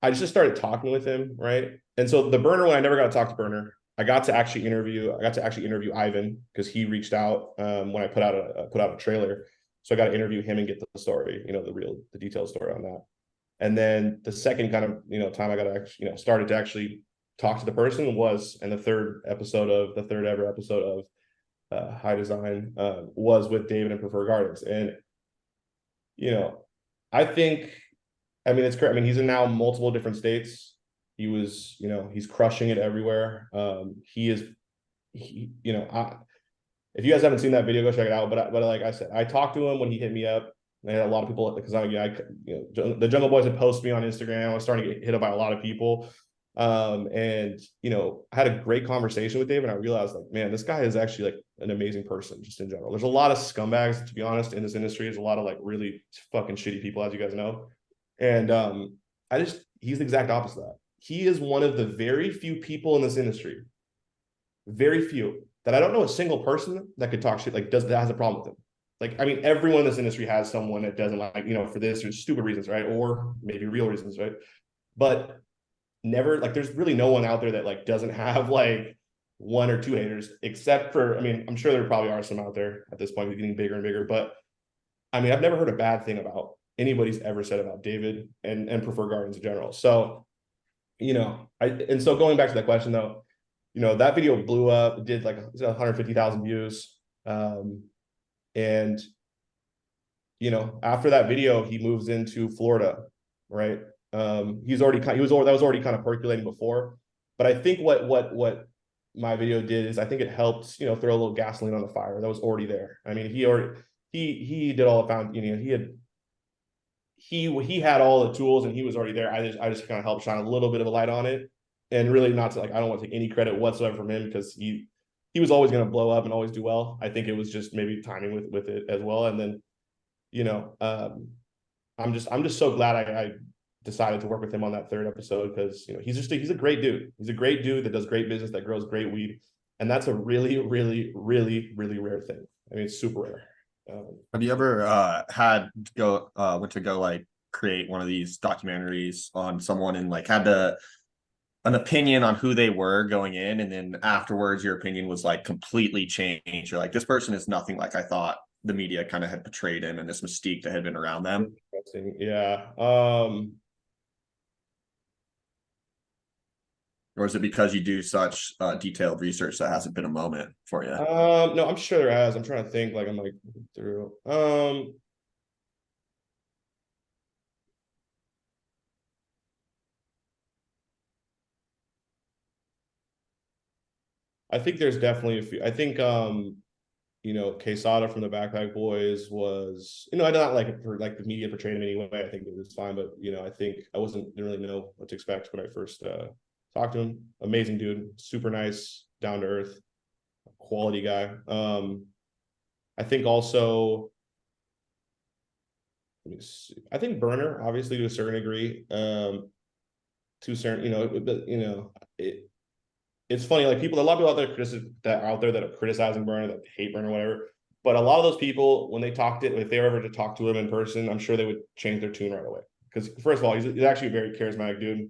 I just started talking with him, right? And so the Burner one, I never got to talk to Burner. I got to actually interview Ivan because he reached out when I put out a trailer. So I got to interview him and get the story, the detailed story on that. And then the second kind of time I got to actually started to actually talk to the person was in the third ever episode of High Design was with David and Prefer Gardens. And I think, I mean, it's great. I mean, he's in now multiple different states. He was, he's crushing it everywhere. He is, if you guys haven't seen that video, go check it out. But like I said, I talked to him when he hit me up. I had a lot of people because the Jungle Boys had posted me on Instagram. I was starting to get hit up by a lot of people. And I had a great conversation with Dave, and I realized, like, man, this guy is actually like an amazing person just in general. There's a lot of scumbags, to be honest, in this industry. There's a lot of like really fucking shitty people, as you guys know. And he's the exact opposite of that. He is one of the very few people in this industry, very few, that I don't know a single person that could talk shit, that has a problem with him. Like, I mean, everyone in this industry has someone that doesn't like, for this or stupid reasons, right? Or maybe real reasons, right? But never, like, there's really no one out there that like doesn't have like one or two haters, except for, I mean, I'm sure there probably are some out there at this point, getting bigger and bigger. But I mean, I've never heard a bad thing about anybody's ever said about David and Prefer Gardens in general. So, so going back to that question though, that video blew up. It did like 150,000 views. And after that video, he moves into Florida, right? That was already kind of percolating before. But I think what my video did is I think it helped, throw a little gasoline on the fire that was already there. I mean, he did all the he had all the tools and he was already there. I just kind of helped shine a little bit of a light on it. And really not to, like, I don't want to take any credit whatsoever from him because he was always going to blow up and always do well. I think it was just maybe timing with it as well. And then, I'm just so glad I decided to work with him on that third episode because he's a great dude. He's a great dude that does great business, that grows great weed, and that's a really, really, really, really rare thing. I mean, it's super rare. Have you ever went to go like create one of these documentaries on someone and like had an opinion on who they were going in, and then afterwards your opinion was like completely changed? You're like, this person is nothing like I thought the media kind of had portrayed him, and this mystique that had been around them? Yeah. Or is it because you do such detailed research that hasn't been a moment for you? No, I'm sure there has. I'm trying to think, like, I'm like through. I think there's definitely a few. I think Quesada from the Backpack Boys was, I did not like it for like the media portrayed him anyway. I think it was fine, but I think didn't really know what to expect when I first talked to him. Amazing dude, super nice, down to earth, quality guy. I think also, let me see. I think Burner, obviously to a certain degree, to a certain, it's funny, like a lot of people out there that are criticizing Burner, that hate Burner, whatever. But a lot of those people, when they if they were ever to talk to him in person, I'm sure they would change their tune right away. Because first of all, he's actually a very charismatic dude.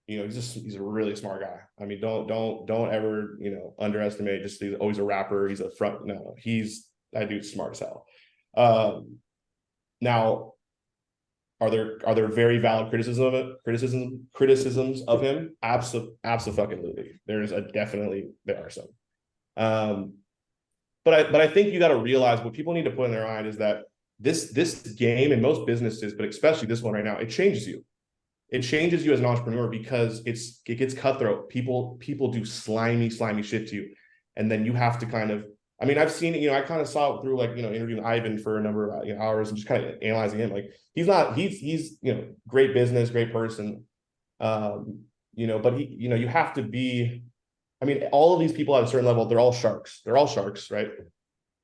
He's a really smart guy. I mean, don't ever underestimate. Just he's always a rapper. He's a front. No, that dude's smart as hell. Now, are there very valid criticisms of him? Absolutely. There are some. But I think you got to realize what people need to put in their mind is that this game, and most businesses, but especially this one right now, it changes you. It changes you as an entrepreneur because it gets cutthroat. People do slimy shit to you, and then you have to kind of. I mean, I've seen it. I kind of saw it through interviewing Ivan for a number of hours and just kind of analyzing him. Like he's great business, great person. But you have to be. I mean, all of these people at a certain level, they're all sharks. They're all sharks, right?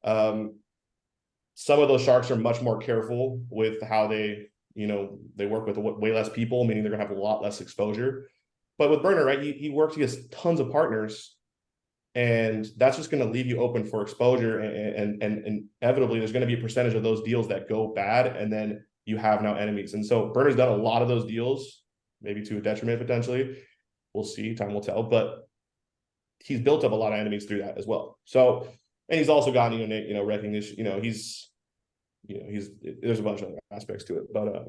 Some of those sharks are much more careful with how they work with way less people, meaning they're gonna have a lot less exposure. But with Burner, right, he has tons of partners, and that's just going to leave you open for exposure, and inevitably there's going to be a percentage of those deals that go bad, and then you have now enemies. And so Burner's done a lot of those deals, maybe to a detriment potentially, we'll see, time will tell, but he's built up a lot of enemies through that as well. So, and he's also gotten, recognition, there's a bunch of other aspects to it, but,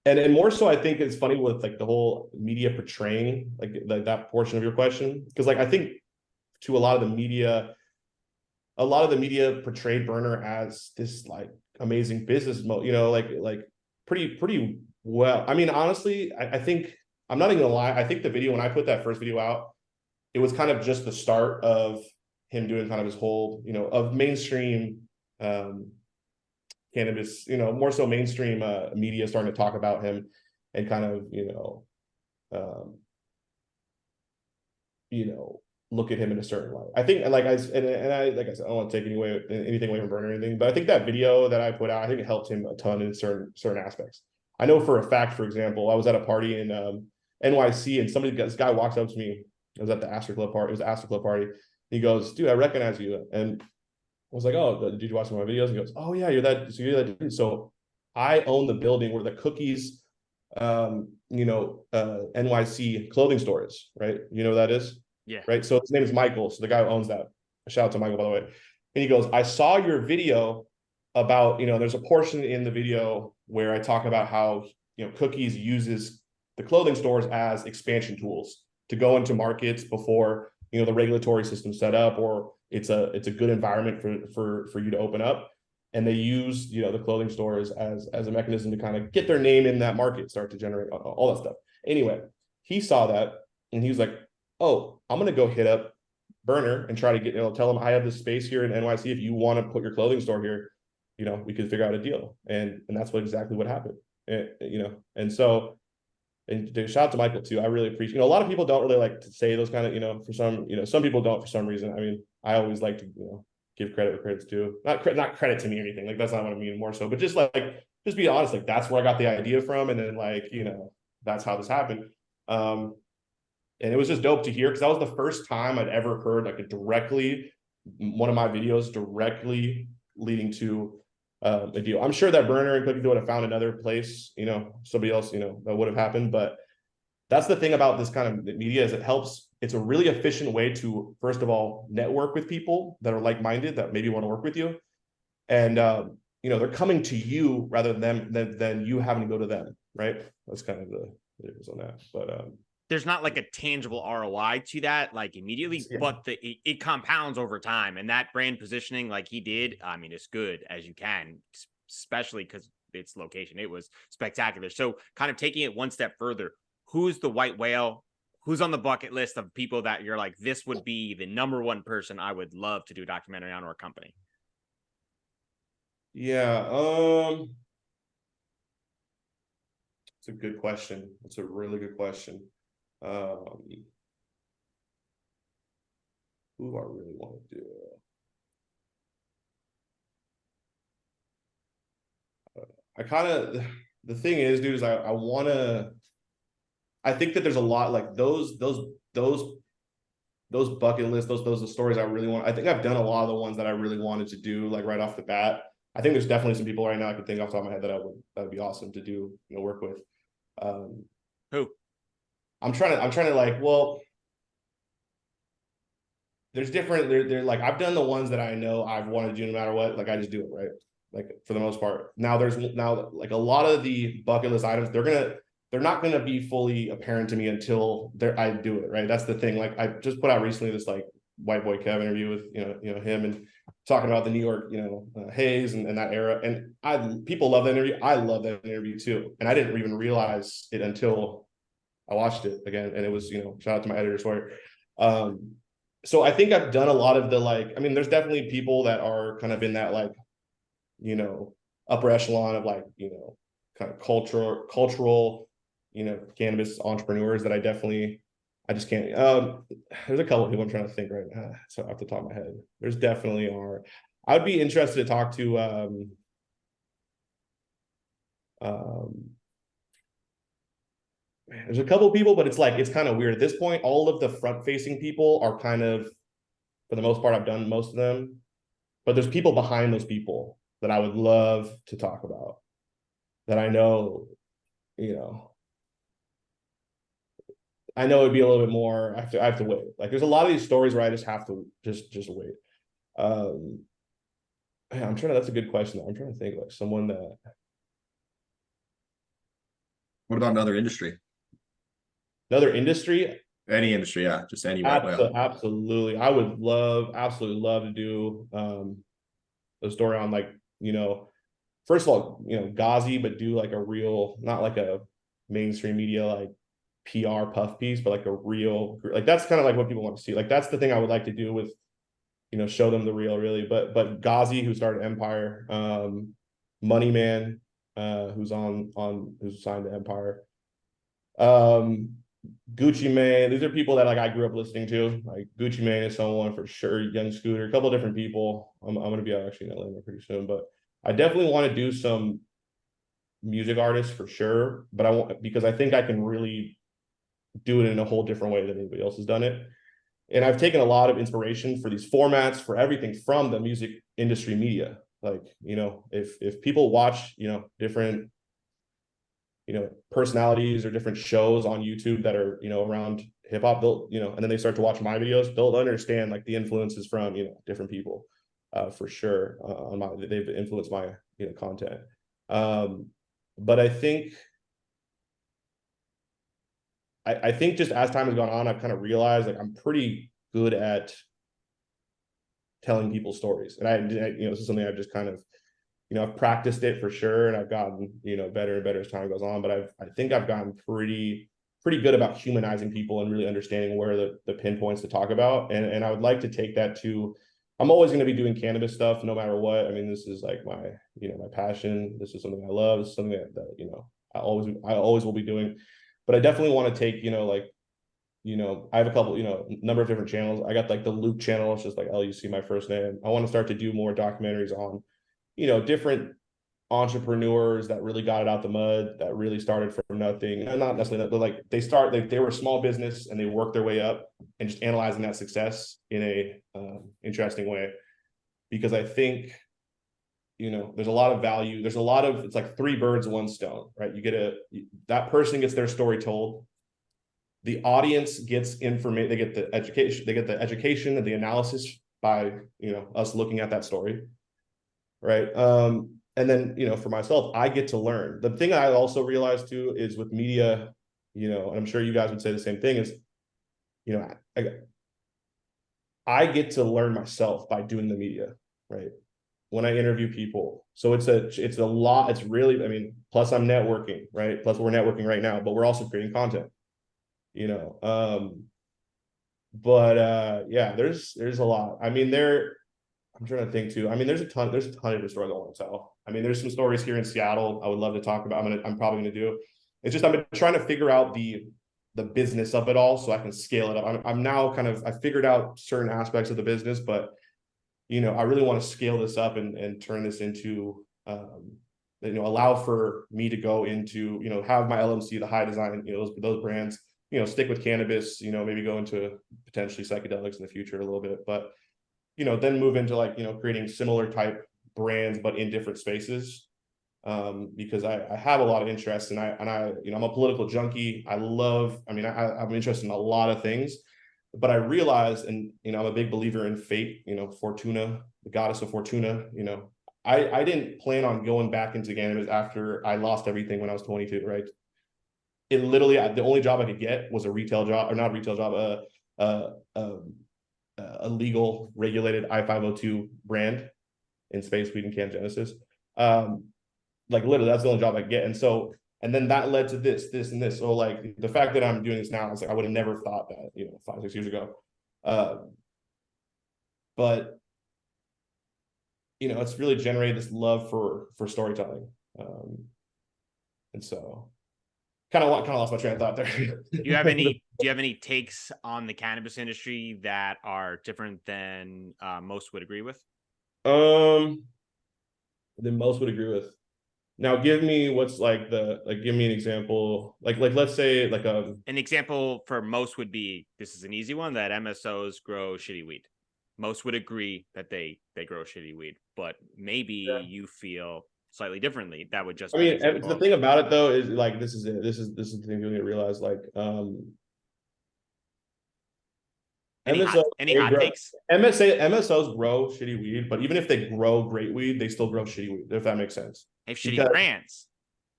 and more so, I think it's funny with like the whole media portraying like that portion of your question, because like I think to a lot of the media portrayed Burner as this like amazing business like pretty well. I mean, honestly, I think I'm not even gonna lie. I think the video, when I put that first video out, it was kind of just the start of him doing kind of his whole, of mainstream cannabis, more so mainstream media starting to talk about him and kind of, um, look at him in a certain light. I think, like I said, I don't want to take anything away from Burner or anything, but I think that video that I put out, I think it helped him a ton in certain aspects. I know for a fact, for example, I was at a party in NYC, and this guy walks up to me. I was at the Astor Club party. It was the Astor Club party. He goes, "Dude, I recognize you." And I was like, "Oh, did you watch some of my videos?" He goes, "Oh yeah, you're that dude." So I own the building where the Cookies, NYC clothing store is, right? You know what that is? Yeah. Right. So his name is Michael. So the guy who owns that. A shout out to Michael, by the way. And he goes, "I saw your video about, there's a portion in the video where I talk about how, Cookies uses the clothing stores as expansion tools to go into markets before, the regulatory system set up, or it's a good environment for you to open up. And they use, the clothing stores as a mechanism to kind of get their name in that market, start to generate all that stuff." Anyway, he saw that and he was like, "Oh, I'm going to go hit up Burner and try to get, tell him I have this space here in NYC. If you want to put your clothing store here, we could figure out a deal." And that's exactly what happened. And so, and shout out to Michael too. I really appreciate, a lot of people don't really like to say those kind of, for some people don't for some reason. I mean, I always like to, give credit where credit's due. Not credit to me or anything. Like, that's not what I mean, more so, but just be honest. Like, that's where I got the idea from. And then that's how this happened. And it was just dope to hear, because that was the first time I'd ever heard one of my videos directly leading to a deal. I'm sure that Burner and Cookie would have found another place, somebody else, that would have happened. But that's the thing about this kind of media, is it's a really efficient way to, first of all, network with people that are like-minded, that maybe want to work with you. And, they're coming to you rather than you having to go to them. Right. That's kind of the difference on that. But, there's not like a tangible ROI to that, like immediately, yeah. but it compounds over time. And that brand positioning, like he did, I mean, as good as you can, especially because its location, it was spectacular. So kind of taking it one step further, who's the white whale? Who's on the bucket list of people that you're like, this would be the number one person I would love to do a documentary on, or a company? Yeah. It's a good question. It's a really good question. Who do I really want to do? The thing is, dude, is I want to. I think that there's a lot like those bucket lists, those the stories I really want. I think I've done a lot of the ones that I really wanted to do, like right off the bat. I think there's definitely some people right now I could think off the top of my head that would be awesome to do, work with. Who? I'm trying to like, well, there's different, they're like, I've done the ones that I know I've wanted to do no matter what, like I just do it, right? Like, for the most part. Now like a lot of the bucket list items, they're not gonna be fully apparent to me until I do it, right? That's the thing. Like, I just put out recently this like White Boy Kev interview with him, and talking about the New York haze and that era. And people love that interview. I love that interview too. And I didn't even realize it until I watched it again. And it was, shout out to my editor Sawyer. So I think I've done a lot of the I mean, there's definitely people that are kind of in that upper echelon of kind of cultural, cannabis entrepreneurs that I just can't. There's a couple of people I'm trying to think right now. So off the top of my head, there's definitely are. I would be interested to talk to there's a couple of people, but it's kind of weird at this point. All of the front-facing people are kind of, for the most part, I've done most of them, but there's people behind those people that I would love to talk about, that I know, I know it'd be a little bit more. I have to wait. Like there's a lot of these stories where I just have to just wait. Um, I'm trying to. That's a good question. I'm trying to think like someone that What about another industry? another industry. Any industry, yeah, just anywhere. Well, Absolutely, I would absolutely love to do a story on like first of all Ghazi, but do like a real, not like a mainstream media like PR puff piece, but like a real, like that's kind of like what people want to see. Like that's the thing I would like to do with show them the real really. But Ghazi, who started Empire, Money Man, who's signed to Empire, um Gucci Mane. These are people that like I grew up listening to. Like Gucci Mane is someone for sure. Young Scooter, a couple of different people. I'm gonna be out actually in Atlanta pretty soon, but I definitely want to do some music artists for sure. But I want, because I think I can really do it in a whole different way than anybody else has done it. And I've taken a lot of inspiration for these formats, for everything from the music industry media. Like, if people watch, different, personalities or different shows on YouTube that are, around hip hop, they'll, and then they start to watch my videos, they'll understand like the influences from, different people, for sure. They've influenced my, content. But I think just as time has gone on, I've kind of realized like I'm pretty good at telling people stories. And this is something I've just kind of, I've practiced it for sure. And I've gotten, better and better as time goes on, but I think I've gotten pretty good about humanizing people and really understanding where the pinpoints to talk about. And I would like to take that to, I'm always going to be doing cannabis stuff no matter what. I mean, this is like my, my passion. This is something I love. This is something that I always will be doing. But I definitely want to take, I have a couple, number of different channels. I got like the Luke channel. It's just like LUC, my first name. I want to start to do more documentaries on, different entrepreneurs that really got it out the mud, that really started from nothing. And not necessarily that, but like they were a small business and they worked their way up, and just analyzing that success in a interesting way. Because I think, there's a lot of value. It's like three birds, one stone, right? That person gets their story told. The audience gets information. They get the education and the analysis by, us looking at that story. Right. And then, for myself, I get to learn. The thing I also realized too is with media, and I'm sure you guys would say the same thing, is, I get to learn myself by doing the media, right? When I interview people. So it's a lot. It's really, I mean, plus I'm networking, right? Plus we're networking right now, but we're also creating content, you know. Yeah, there's a lot. I mean, I'm trying to think too. I mean, there's a ton of different stories I want to tell. I mean, there's some stories here in Seattle I would love to talk about. I'm probably gonna do. It's just I'm trying to figure out the business of it all so I can scale it up. I'm now I figured out certain aspects of the business, but I really want to scale this up and turn this into allow for me to go into, have my LMC, the high design, those brands, stick with cannabis, maybe go into potentially psychedelics in the future a little bit, but then move into like, creating similar type brands, but in different spaces. Because I have a lot of interest, and I'm a political junkie. I'm interested in a lot of things, but I realized, and I'm a big believer in fate, Fortuna, the goddess of Fortuna. I didn't plan on going back into cannabis after I lost everything when I was 22, right? It literally, the only job I could get was a retail job, or not a retail job, a legal regulated I-502 brand in space, weed and can Genesis. Like literally that's the only job I get. And then that led to this and this. So like the fact that I'm doing this now, it's like I would have never thought that, 5-6 years ago. But it's really generated this love for storytelling. And so kind of lost my train of thought there. Do you have any takes on the cannabis industry that are different than most would agree with? Than most would agree with. Now give me give me an example. Like let's say like an example for most would be, this is an easy one, that MSOs grow shitty weed. Most would agree that they grow shitty weed, but maybe you feel slightly differently. That would just the thing about it though is like this is the thing you need to realize, like MSO, any they hot grow, takes? MSOs grow shitty weed, but even if they grow great weed, they still grow shitty weed, if that makes sense. They have shitty Because brands.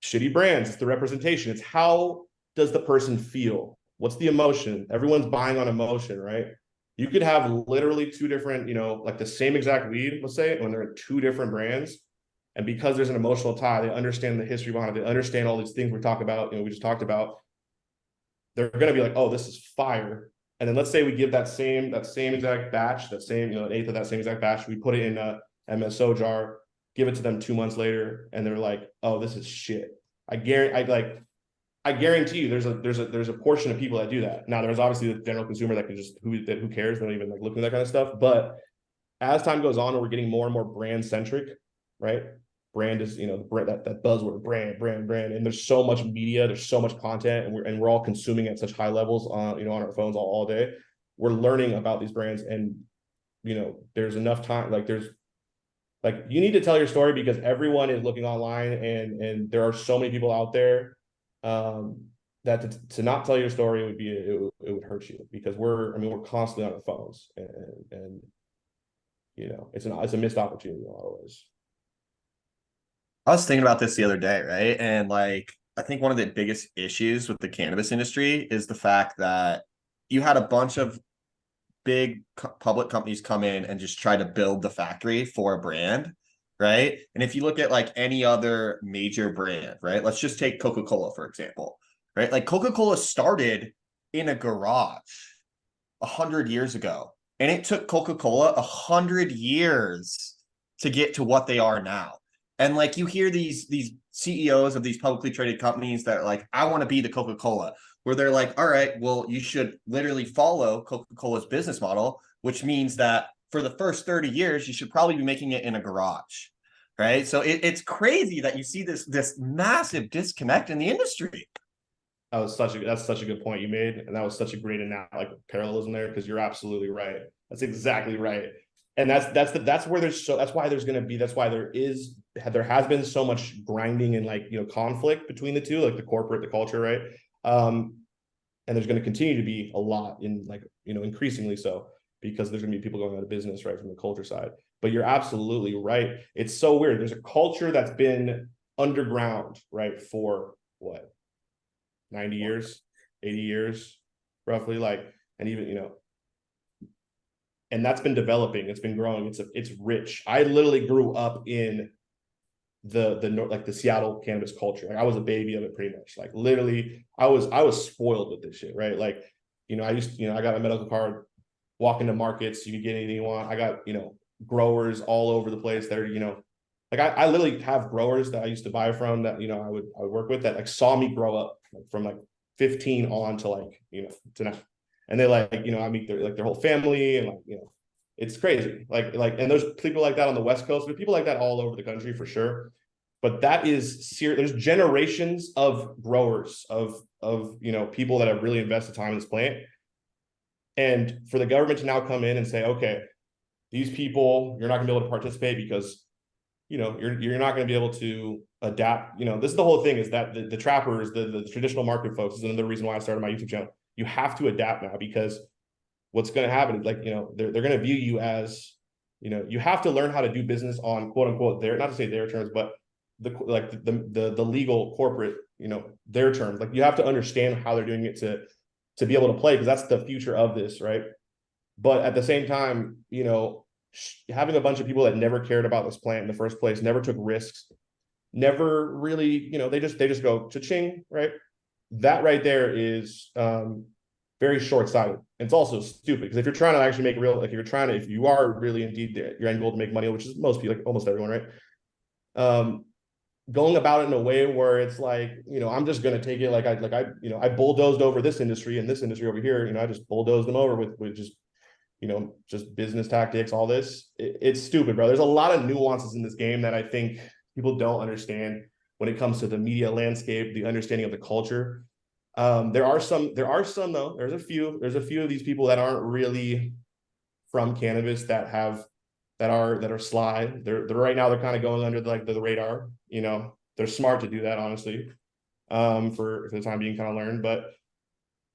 shitty brands, it's the representation. It's how does the person feel? What's the emotion? Everyone's buying on emotion, right? You could have literally two different, like the same exact weed, let's say, when they're in two different brands. And because there's an emotional tie, they understand the history behind it, they understand all these things we talk about, we just talked about. They're going to be like, oh, this is fire. And then let's say we give that same exact batch, that same, an eighth of that same exact batch, we put it in a MSO jar, give it to them 2 months later, and they're like, oh, this is shit. I guarantee you there's a portion of people that do that. Now there's obviously the general consumer that can just who cares, they don't even like look at that kind of stuff. But as time goes on, we're getting more and more brand centric, right? Brand is, that buzzword, brand, and there's so much media, there's so much content, and we're all consuming at such high levels on on our phones all day. We're learning about these brands, and there's enough time, like you need to tell your story because everyone is looking online, and there are so many people out there, that to not tell your story would be it would hurt you, because we're constantly on our phones, and it's a missed opportunity in a lot of ways. I was thinking about this the other day, right? And like, I think one of the biggest issues with the cannabis industry is the fact that you had a bunch of big public companies come in and just try to build the factory for a brand, right? And if you look at like any other major brand, right? Let's just take Coca-Cola, for example, right? Like Coca-Cola started in a garage 100 years ago, and it took Coca-Cola 100 years to get to what they are now. And like you hear these CEOs of these publicly traded companies that are like, I want to be the Coca-Cola, where they're like, all right, well, you should literally follow Coca-Cola's business model, which means that for the first 30 years, you should probably be making it in a garage, right? So it's crazy that you see this massive disconnect in the industry. That's such a good point you made, and that was such a great parallelism there, because you're absolutely right. That's exactly right, and that's where that's why there has been so much grinding and conflict between the two, like the corporate, the culture, right? And there's going to continue to be a lot increasingly so, because there's going to be people going out of business, right, from the culture side. But you're absolutely right. It's so weird. There's a culture that's been underground, right, for what, 90 years, 80 years, roughly, and even, and that's been developing, it's been growing, it's rich. I literally grew up in the Seattle cannabis culture. Like I was a baby of it pretty much. Like literally, I was spoiled with this shit, right? Like, I got a medical card, walk into markets, you can get anything you want. I got, growers all over the place that are, like I literally have growers that I used to buy from that, I would work with, that like saw me grow up from 15 on to to now. And they I meet their whole family, and it's crazy. And there's people like that on the West Coast, but people like that all over the country for sure. But that is there's generations of growers, of people that have really invested time in this plant. And for the government to now come in and say, okay, these people, you're not gonna be able to participate because you're not going to be able to adapt. This is the whole thing, is that the trappers, the traditional market folks, is another reason why I started my YouTube channel. You have to adapt now, because what's going to happen is they're going to view you as, you have to learn how to do business on quote unquote not to say their terms, but the legal corporate, their terms. Like you have to understand how they're doing it to be able to play, because that's the future of this, right? But at the same time, having a bunch of people that never cared about this plant in the first place, never took risks, never really, they just go cha-ching, right? That right there is very short-sighted. It's also stupid, because if you're trying to actually make real, if you are really indeed your end goal to make money, which is most people, like almost everyone, right? Going about it in a way where it's I'm just going to take it I bulldozed over this industry, and this industry over here, I just bulldozed them over with just business tactics, all this. It's stupid, bro. There's a lot of nuances in this game that I think people don't understand when it comes to the media landscape, the understanding of the culture. There are some though. There's a few of these people that aren't really from cannabis that are sly. They're right now, they're kind of going under the radar. They're smart to do that, honestly, for the time being, kind of learn. But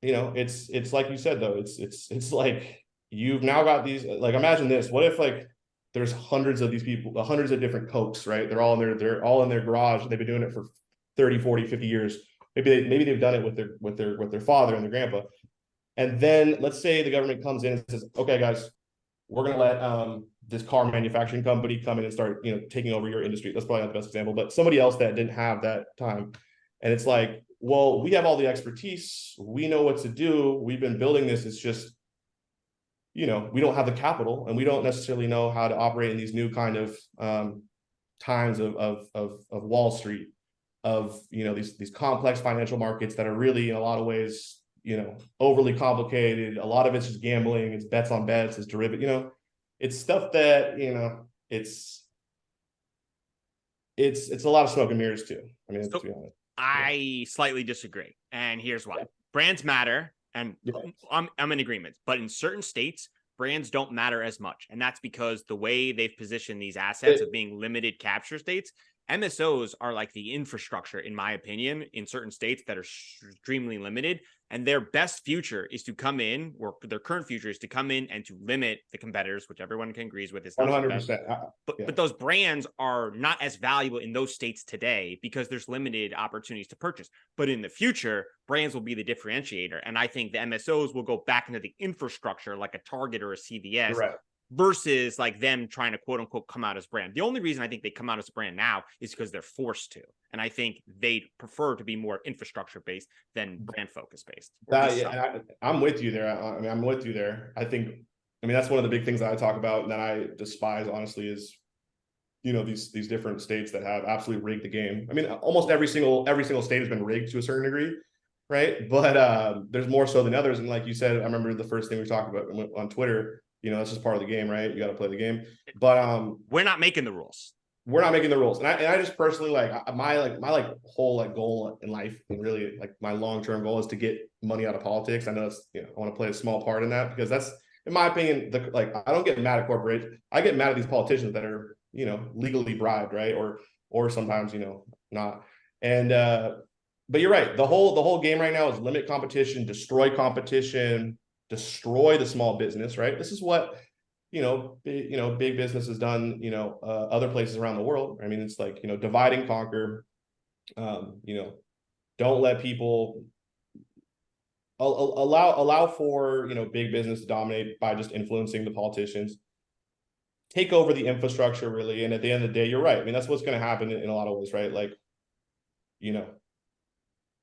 it's like you said though, it's like you've now got these, like, imagine this. What if like there's hundreds of these people, hundreds of different Cokes, right? They're all in their garage. They've been doing it for 30, 40, 50 years. Maybe they've done it with their father and their grandpa. And then let's say the government comes in and says, okay, guys, we're going to let this car manufacturing company come in and start, taking over your industry. That's probably not the best example, but somebody else that didn't have that time. And it's like, well, we have all the expertise. We know what to do. We've been building this. It's just, we don't have the capital, and we don't necessarily know how to operate in these new kind of times of Wall Street, of these complex financial markets that are really in a lot of ways overly complicated. A lot of it's just gambling, it's bets on bets, it's derivative, it's stuff that it's a lot of smoke and mirrors too. I mean, So, to be honest, I slightly disagree, and here's why. Brands matter, and I'm in agreement, but in certain states brands don't matter as much, and that's because the way they've positioned these assets of being limited capture states. MSOs are like the infrastructure, in my opinion, in certain states that are extremely limited, and their best future is to come in, or their current future is to come in and to limit the competitors, which everyone can agree with. Is 100%. But those brands are not as valuable in those states today because there's limited opportunities to purchase. But in the future, brands will be the differentiator, and I think the MSOs will go back into the infrastructure like a Target or a CVS. Right. Versus like them trying to quote unquote come out as brand. The only reason I think they come out as a brand now is because they're forced to. And I think they prefer to be more infrastructure based than brand focus based. I'm with you there. I mean, I'm with you there. I mean, that's one of the big things that I talk about and that I despise, honestly, is, these different states that have absolutely rigged the game. I mean, almost every single state has been rigged to a certain degree, right? But there's more so than others. And like you said, I remember the first thing we talked about on Twitter, that's just part of the game, right? You got to play the game. But we're not making the rules. We're not making the rules. And I just personally my whole goal in life, and really like my long-term goal, is to get money out of politics. I know it's, I want to play a small part in that, because that's, in my opinion, I don't get mad at corporate. I get mad at these politicians that are, legally bribed, right? Or sometimes, not. And but you're right. The whole game right now is limit competition, destroy competition, destroy the small business, right? This is what big business has done, other places around the world. I mean, it's like, divide and conquer. Don't let people allow for, big business to dominate by just influencing the politicians, take over the infrastructure, really. And at the end of the day, you're right. I mean, that's what's going to happen in a lot of ways, right? Like,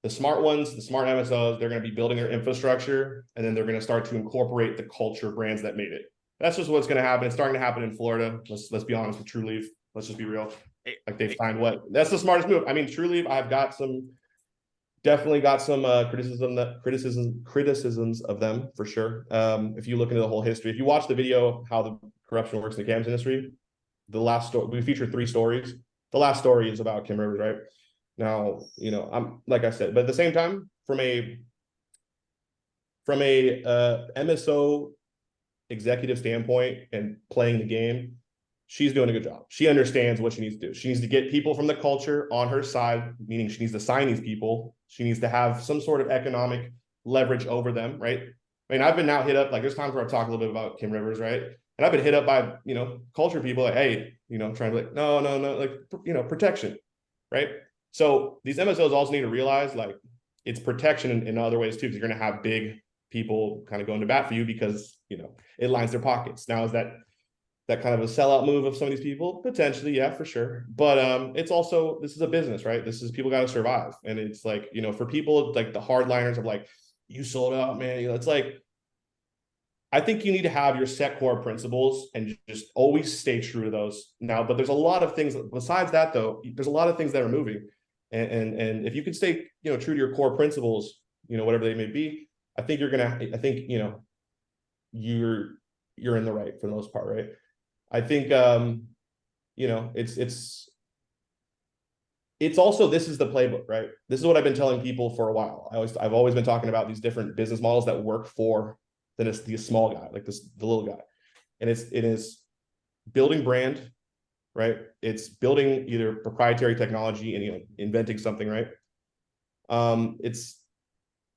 the smart ones, the smart MSOs, they're going to be building their infrastructure, and then they're going to start to incorporate the culture brands that made it. That's just what's going to happen. It's starting to happen in Florida. Let's be honest with True Leaf. Let's just be real. Like, they find that's the smartest move. I mean, True Leaf, I've definitely got some criticisms of them, for sure. If you look into the whole history, if you watch the video how the corruption works in the cannabis industry, the last story, we featured 3 stories. The last story is about Kim Rivers, right? Now, I'm, like I said, but at the same time, from a MSO executive standpoint and playing the game, she's doing a good job. She understands what she needs to do. She needs to get people from the culture on her side, meaning she needs to sign these people. She needs to have some sort of economic leverage over them, right? I mean, I've been now hit up, like, there's times where I've talked a little bit about Kim Rivers, right? And I've been hit up by, culture people, like, hey, trying to be like, no, like, protection, right? So these MSOs also need to realize, like, it's protection in other ways too, because you're going to have big people kind of going to bat for you because, it lines their pockets. Now, is that kind of a sellout move of some of these people? Potentially, yeah, for sure. But it's also, this is a business, right? This is, people got to survive. And it's like, for people like the hardliners of like, you sold out, man, it's like, I think you need to have your set core principles and just always stay true to those. Now, but there's a lot of things besides that, though. There's a lot of things that are moving, and if you can stay, true to your core principles, whatever they may be, I think you're in the right for the most part, right? I think it's also, this is the playbook, right? This is what I've been telling people for a while. I've always been talking about these different business models that work for the small guy, like the little guy. And it is building brand, right? It's building either proprietary technology and inventing something, right? It's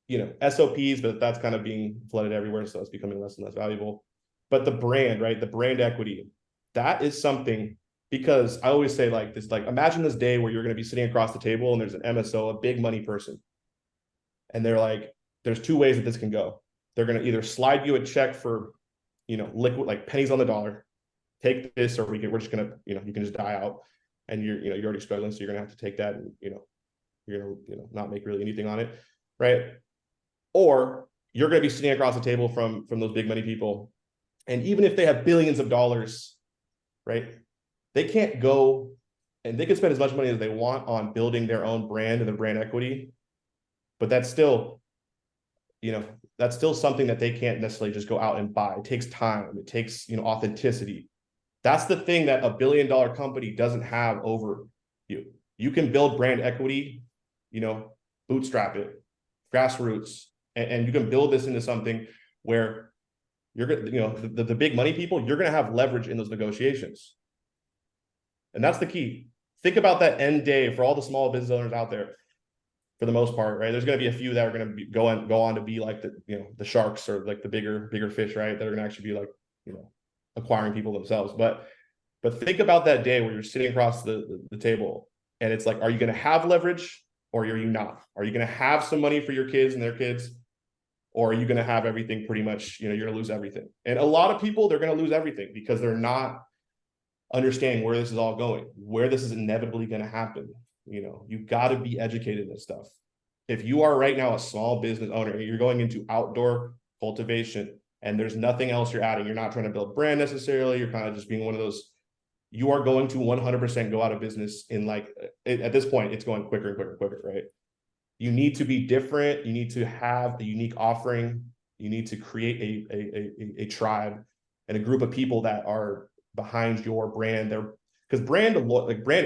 SOPs, but that's kind of being flooded everywhere, so it's becoming less and less valuable. But the brand, right? The brand equity, that is something, because I always say like this, like imagine this day where you're going to be sitting across the table and there's an MSO, a big money person. And they're like, there's two ways that this can go. They're going to either slide you a check for, liquid, like pennies on the dollar, take this, or we're just going to, you can just die out, and you're already struggling. So you're going to have to take that, and, you're going to, not make really anything on it. Right. Or you're going to be sitting across the table from those big money people. And even if they have billions of dollars, right, they can't go, and they can spend as much money as they want on building their own brand and the brand equity. But that's still, that's still something that they can't necessarily just go out and buy. It takes time. It takes, authenticity. That's the thing that $1 billion company doesn't have over you. You can build brand equity, bootstrap it, grassroots, and you can build this into something where you're going to, the big money people, you're going to have leverage in those negotiations. And that's the key. Think about that end day for all the small business owners out there. For the most part, right? There's going to be a few that are going to go on to be like the sharks, or like the bigger fish, right? That are going to actually be like, acquiring people themselves. But think about that day where you're sitting across the table, and it's like, are you going to have leverage, or are you not? Are you going to have some money for your kids and their kids, or are you going to have everything pretty much, you're going to lose everything? And a lot of people, they're going to lose everything because they're not understanding where this is all going, where this is inevitably going to happen. You've got to be educated in this stuff. If you are right now a small business owner and you're going into outdoor cultivation and there's nothing else you're adding, you're not trying to build brand necessarily, you're kind of just being one of those, you are going to 100% go out of business in at this point, it's going quicker and quicker and quicker, right? You need to be different. You need to have a unique offering. You need to create a tribe and a group of people that are behind your brand. Because brand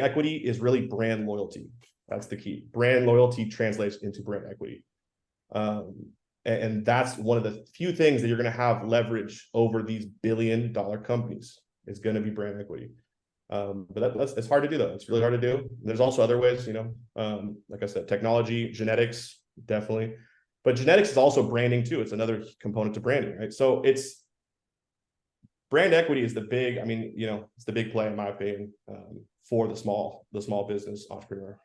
equity is really brand loyalty. That's the key. Brand loyalty translates into brand equity. And that's one of the few things that you're going to have leverage over these billion-dollar companies. Is going to be brand equity. But it's hard to do, though. It's really hard to do. There's also other ways, like I said, technology, genetics, definitely. But genetics is also branding too. It's another component to branding, right? So it's brand equity is the big, it's the big play in my opinion, for the small business entrepreneur,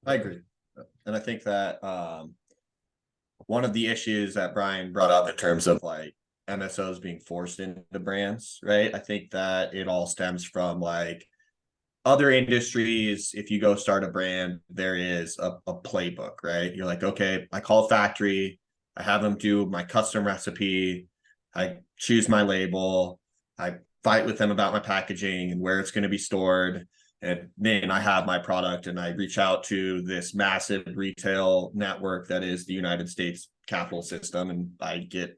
I agree. And I think that one of the issues that Brian brought up in terms of like MSOs being forced into brands, right? I think that it all stems from like other industries. If you go start a brand, there is a playbook, right? You're like, okay, I call a factory, I have them do my custom recipe, I choose my label, I fight with them about my packaging and where it's going to be stored. And then I have my product and I reach out to this massive retail network that is the United States capital system, and I get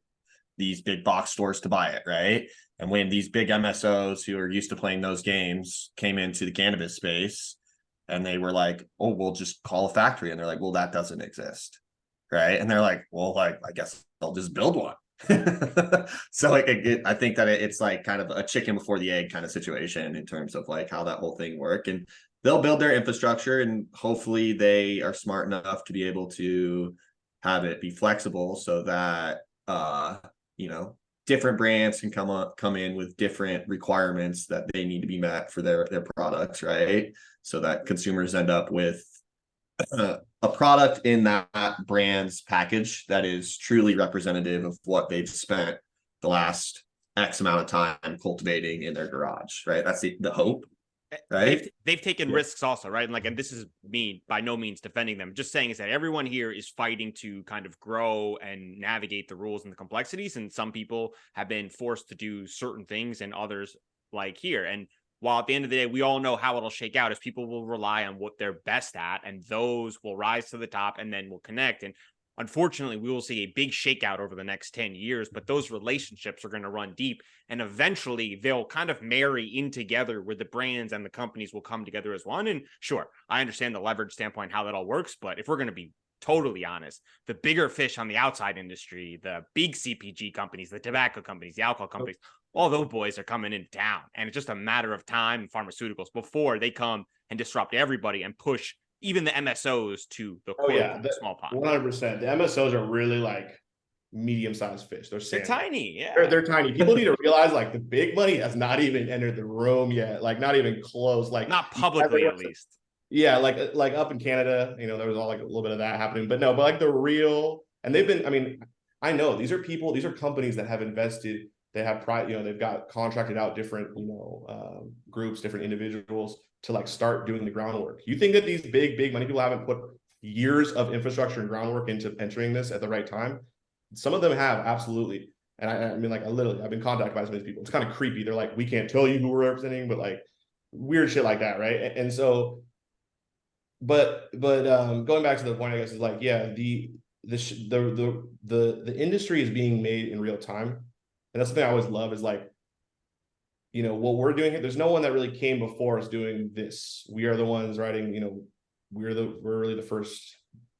these big box stores to buy it, right? And when these big MSOs who are used to playing those games came into the cannabis space, and they were like, oh, we'll just call a factory. And they're like, well, that doesn't exist, right? And they're like, well, like, I guess I'll just build one. So like, I think that it's like kind of a chicken before the egg kind of situation in terms of like how that whole thing work. And they'll build their infrastructure, and hopefully they are smart enough to be able to have it be flexible so that different brands can come in with different requirements that they need to be met for their products, right? So that consumers end up with a product in that brand's package that is truly representative of what they've spent the last X amount of time cultivating in their garage, right? That's the hope, right? They've taken risks also, right? And this is me by no means defending them. Just saying is that everyone here is fighting to kind of grow and navigate the rules and the complexities. And some people have been forced to do certain things, and others like here. And while at the end of the day, we all know how it'll shake out, is people will rely on what they're best at, and those will rise to the top and then will connect. And unfortunately, we will see a big shakeout over the next 10 years, but those relationships are going to run deep, and eventually they'll kind of marry in together where the brands and the companies will come together as one. And sure, I understand the leverage standpoint, how that all works, but if we're going to be totally honest, the bigger fish on the outside industry, the big CPG companies, the tobacco companies, the alcohol companies, all those boys are coming in town. And it's just a matter of time in pharmaceuticals before they come and disrupt everybody and push even the MSOs to the small pot. 100%. The MSOs are really like medium-sized fish. They're They're salmon. tiny. Yeah. They're tiny. People need to realize like the big money has not even entered the room yet. Like not even close. Like Not publicly, at least. yeah, like up in Canada, you know, there was all like a little bit of that happening, but no, but like the real, and they've been, I mean, I know these are people, these are companies that have invested, they have pride, you know, they've got contracted out different, you know, groups, different individuals to like start doing the groundwork. You think that these big money people haven't put years of infrastructure and groundwork into entering this at the right time? Some of them have, absolutely. And I mean, like, I've been contacted by some of these people. It's kind of creepy. They're like, we can't tell you who we're representing, but like weird shit like that, right? And so, but going back to the point, I guess, is like, yeah, the industry is being made in real time, and that's the thing I always love is like, you know, what we're doing here. There's no one that really came before us doing this. We are the ones writing. You know, we're really the first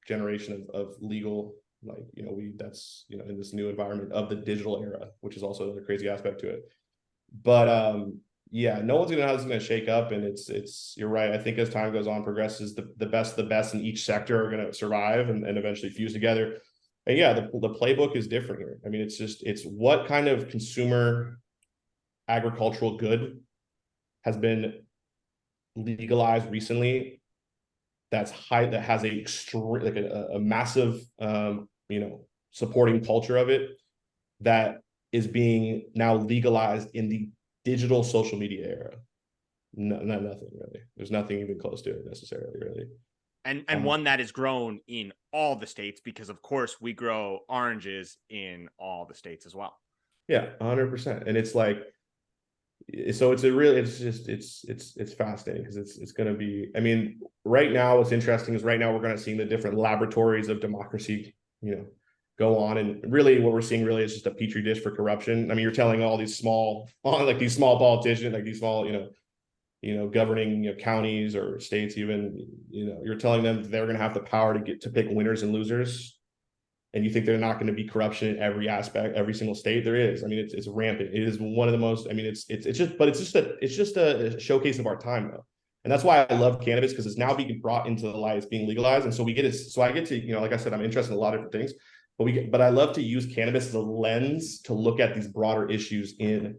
generation of legal. Like, you know, that's, you know, in this new environment of the digital era, which is also another crazy aspect to it. But yeah, no one's gonna know how this is gonna shake up, and it's you're right. I think as time goes on, progresses, the best in each sector are gonna survive and eventually fuse together. And yeah, the playbook is different here. I mean, it's what kind of consumer agricultural good has been legalized recently that's high, that has a extreme, like a massive you know, supporting culture of it, that is being now legalized in the digital social media era. No, nothing really. There's nothing even close to it necessarily, really. And one that is grown in all the states, because of course we grow oranges in all the states as well. Yeah, 100%. And it's like, so it's a really, it's fascinating because it's going to be, I mean, right now what's interesting is right now we're going to see the different laboratories of democracy, you know, go on, and really what we're seeing really is just a petri dish for corruption. I mean, you're telling all these small, like these small politicians, like these small, you know, governing, you know, counties or states, even, you know, you're telling them they're going to have the power to get to pick winners and losers, and you think they're not going to be corruption in every aspect, every single state. There is. I mean, it's rampant. It is one of the most. I mean, it's just, but it's just a showcase of our time, though, and that's why I love cannabis, because it's now being brought into the light. It's being legalized, and so we get it. So I get to, you know, like I said, I'm interested in a lot of different things, but I love to use cannabis as a lens to look at these broader issues in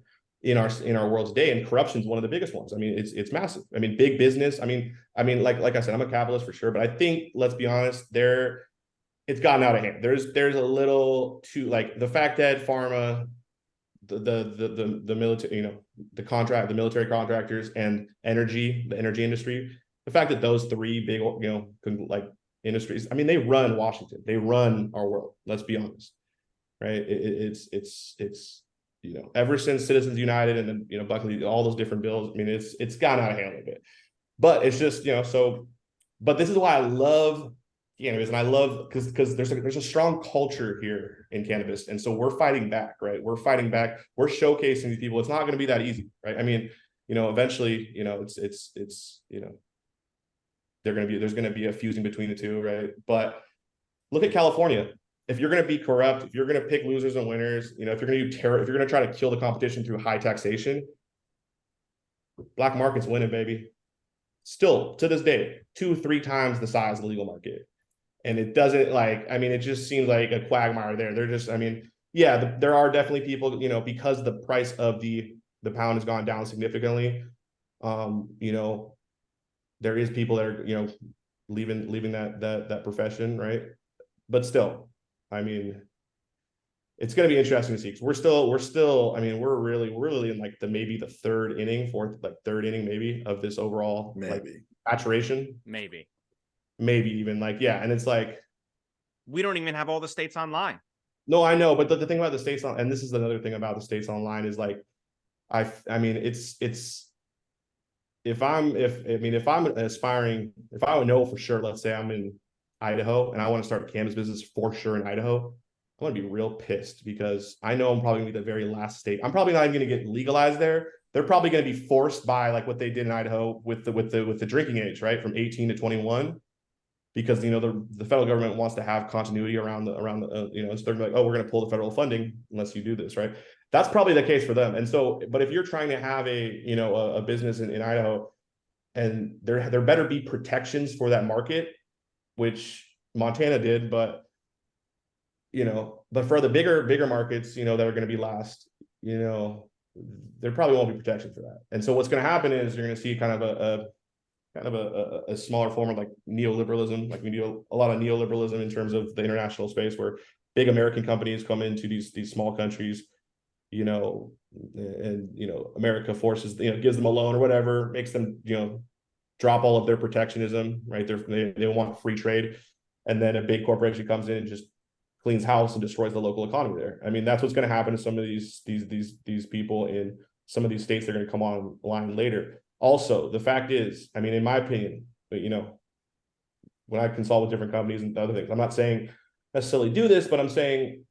our world today, and corruption is one of the biggest ones. I mean, it's massive. I mean, big business. I mean, like I said, I'm a capitalist for sure, but I think, let's be honest, it's gotten out of hand. There's a little too, like, the fact that pharma, the military, you know, the military contractors, and the energy industry, the fact that those three big, you know, like industries, I mean, they run Washington, they run our world. Let's be honest, right? It's you know, ever since Citizens United and then, you know, Buckley, all those different bills. I mean, it's gotten out of hand a bit, but it's just, you know, so. But this is why I love cannabis, and I love, because there's a strong culture here in cannabis, and so we're fighting back, right? We're fighting back. We're showcasing these people. It's not going to be that easy, right? I mean, you know, eventually, you know, it's you know, there's going to be a fusing between the two, right? But look at California. If you're going to be corrupt, if you're going to pick losers and winners, you know, if you're going to do terror, if you're going to try to kill the competition through high taxation, black market's winning, baby. Still to this day, 2-3 times the size of the legal market. And it doesn't, like, I mean, it just seems like a quagmire there. They're just, I mean, yeah, there are definitely people, you know, because the price of the pound has gone down significantly. You know, there is people that are, you know, leaving that profession, right? But still, I mean, it's going to be interesting to see, because we're still, I mean, we're really in like maybe the third inning maybe of this overall, Maybe. like, maturation, Maybe even, like, yeah. And it's like, we don't even have all the states online. no, I know, but the thing about the states on, and this is another thing about the states online, is like, I mean, it's if I'm aspiring, if I would know for sure, let's say I'm in Idaho and I want to start a cannabis business for sure in Idaho, I'm gonna be real pissed, because I know I'm probably gonna be the very last state. I'm probably not even gonna get legalized there. They're probably gonna be forced by, like, what they did in Idaho with the drinking age, right, from 18 to 21, because, you know, the federal government wants to have continuity around the you know, so they're like, oh, we're going to pull the federal funding unless you do this, right? That's probably the case for them. And so, but if you're trying to have a business in Idaho, and there better be protections for that market, which Montana did, but but for the bigger markets, that are going to be last, there probably won't be protection for that. And so what's going to happen is you're going to see kind of a smaller form of like neoliberalism. Like we do a lot of neoliberalism in terms of the international space, where big American companies come into these small countries, and America forces, gives them a loan or whatever, makes them, drop all of their protectionism, right? They want free trade, and then a big corporation comes in and just cleans house and destroys the local economy there. I mean, that's what's going to happen to some of these people in some of these states that are going to come online later. Also, the fact is, I mean, in my opinion, but when I consult with different companies and other things, I'm not saying necessarily do this, but I'm saying,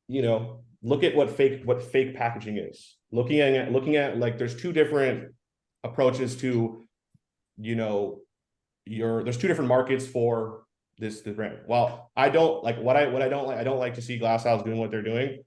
look at what fake packaging is. Looking at like there's two different approaches to, there's two different markets for this brand. Well, I don't like I don't like to see Glass House doing what they're doing.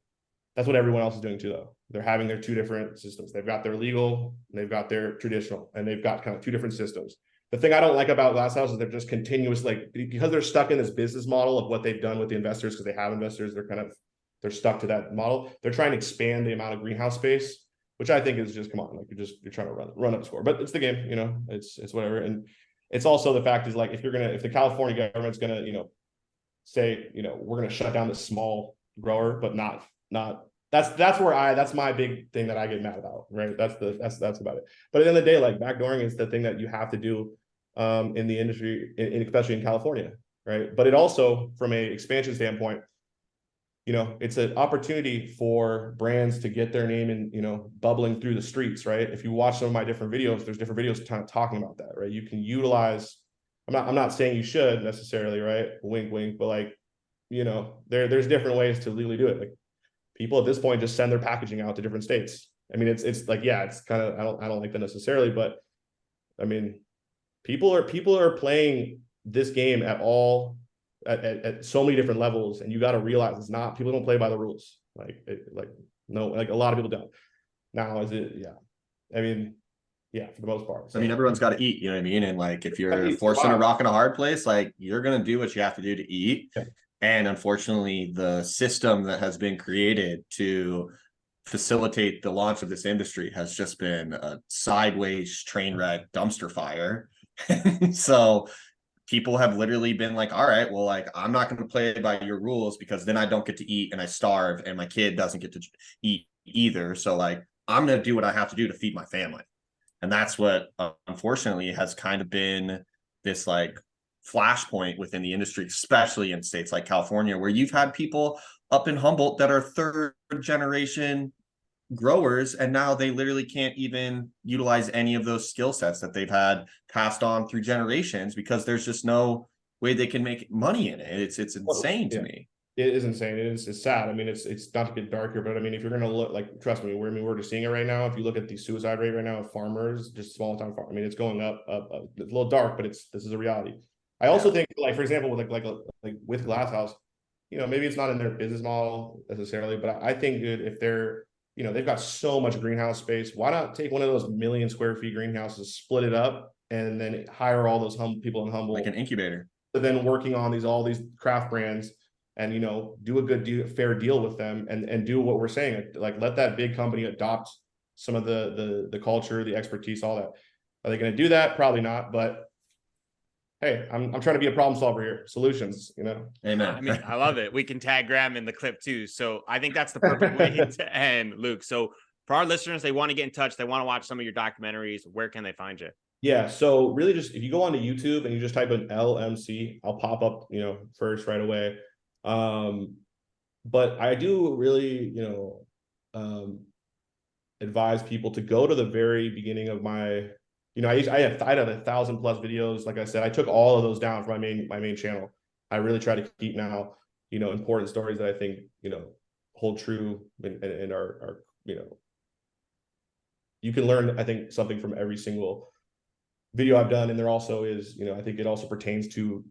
That's what everyone else is doing too, though. They're having their two different systems. They've got their legal, and they've got their traditional, and they've got kind of two different systems. The thing I don't like about Glass House is they're just continuous, like, because they're stuck in this business model of what they've done with the investors, because they have investors, they're stuck to that model. They're trying to expand the amount of greenhouse space, which I think is just, come on, like you're trying to run up score. But it's the game, it's whatever. And it's also the fact is, like, if the California government's gonna, say, we're gonna shut down this small grower, but not that's my big thing that I get mad about, right? That's about it. But at the end of the day, like, backdooring is the thing that you have to do in the industry, especially in California, right? But it also, from a expansion standpoint, it's an opportunity for brands to get their name in, bubbling through the streets, right? If you watch some of my different videos, there's different videos kind of talking about that, right? You can utilize, I'm not saying you should necessarily, right? Wink, wink, but like, there's different ways to legally do it. Like, people at this point just send their packaging out to different states. I mean, it's like, yeah, it's kind of, I don't like that necessarily, but I mean, people are playing this game at so many different levels, and you got to realize it's not, people don't play by the rules. No, like a lot of people don't. Now, is it? Yeah. I mean, yeah, for the most part. So, I mean, everyone's got to eat, you know what I mean? And like, if you're forced in a rock and a hard place, like, you're going to do what you have to do to eat. Yeah. And unfortunately, the system that has been created to facilitate the launch of this industry has just been a sideways train wreck dumpster fire. So people have literally been like, all right, well, like, I'm not going to play by your rules, because then I don't get to eat and I starve, and my kid doesn't get to eat either. So like, I'm going to do what I have to do to feed my family. And that's what, unfortunately, has kind of been this like flashpoint within the industry, especially in states like California, where you've had people up in Humboldt that are third generation growers, and now they literally can't even utilize any of those skill sets that they've had passed on through generations, because there's just no way they can make money in it. It's insane to me. It is insane. It's sad. I mean, it's not to get darker, but I mean, if you're gonna look, like, trust me, we're just seeing it right now. If you look at the suicide rate right now of farmers, just small town farm, I mean, it's going up. It's a little dark, but this is a reality. I also think, like, for example, with like with Glass House, maybe it's not in their business model necessarily, but I think, dude, if they're, they've got so much greenhouse space, why not take one of those 1 million square feet greenhouses, split it up, and then hire all those people in Humboldt, like an incubator, then working on all these craft brands, and do a good fair deal with them, and do what we're saying, like, let that big company adopt some of the culture, the expertise, all that. Are they going to do that? Probably not, but hey, I'm trying to be a problem solver here. Solutions, Amen. I mean, I love it. We can tag Graham in the clip too. So I think that's the perfect way to end, Luke. So for our listeners, they want to get in touch, they want to watch some of your documentaries, where can they find you? Yeah, so really, just if you go onto YouTube and you just type in LMC, I'll pop up, first right away. But I do really, advise people to go to the very beginning of my, I had 1,000+ videos. Like I said, I took all of those down for my main channel. I really try to keep now, important stories that I think, hold true and are, you can learn, I think, something from every single video I've done. And there also is, I think it also pertains to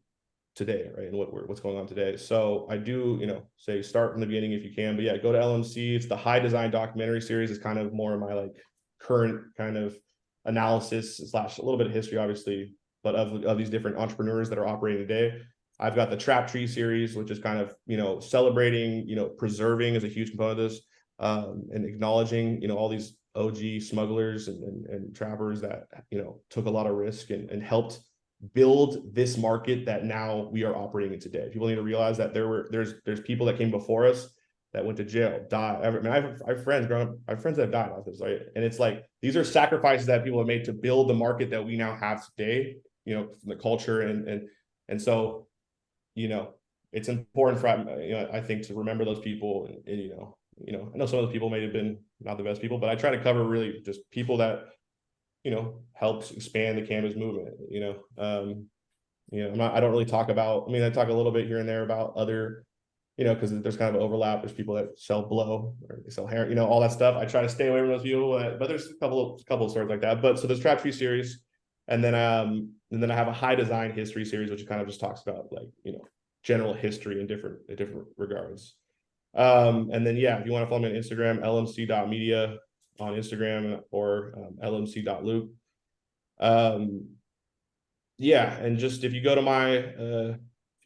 today, right? And what's going on today. So I do, say start from the beginning if you can, but yeah, go to LMC. It's the High Design documentary series. Is kind of more of my like current kind of analysis / a little bit of history, obviously, but of these different entrepreneurs that are operating today. I've got the Trap Tree series, which is kind of, celebrating, preserving is a huge component of this, and acknowledging, all these OG smugglers and trappers that, took a lot of risk and helped build this market that now we are operating in today. People need to realize that there's people that came before us that went to jail, died. I mean, I have friends growing up, I have friends that have died off this, right? And it's like, these are sacrifices that people have made to build the market that we now have today, from the culture. And so, it's important for, I think, to remember those people. And I know some of those people may have been not the best people, but I try to cover really just people that, helped expand the cannabis movement. I don't really talk about, I mean, I talk a little bit here and there about other, because there's kind of overlap. There's people that sell blow or they sell hair, all that stuff. I try to stay away from those people, but there's a couple of stories like that. But so there's Trap Tree series, and then I have a high design history series, which kind of just talks about, like, general history in different regards. And then, yeah, if you want to follow me on Instagram, lmc.media on Instagram, or lmc.luke. Yeah, and just if you go to my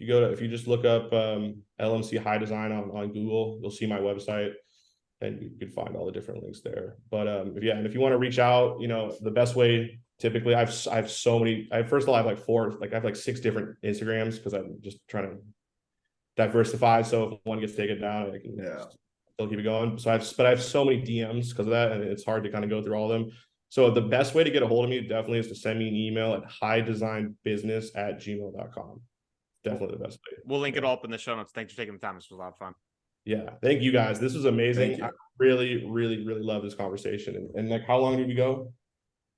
if you just look up LMC High Design on Google, you'll see my website, and you can find all the different links there. But if you want to reach out, the best way, typically, I have so many. First of all, I have like 6 different Instagrams, because I'm just trying to diversify. So if one gets taken down, I can still keep it going. So I have so many DMs because of that, and it's hard to kind of go through all of them. So the best way to get a hold of me definitely is to send me an email at highdesignbusiness@gmail.com. Definitely the best way. We'll link it all up in the show notes. Thanks for taking the time. This was a lot of fun. Yeah, thank you guys. This was amazing. I really, really, really love this conversation. And like, how long did we go?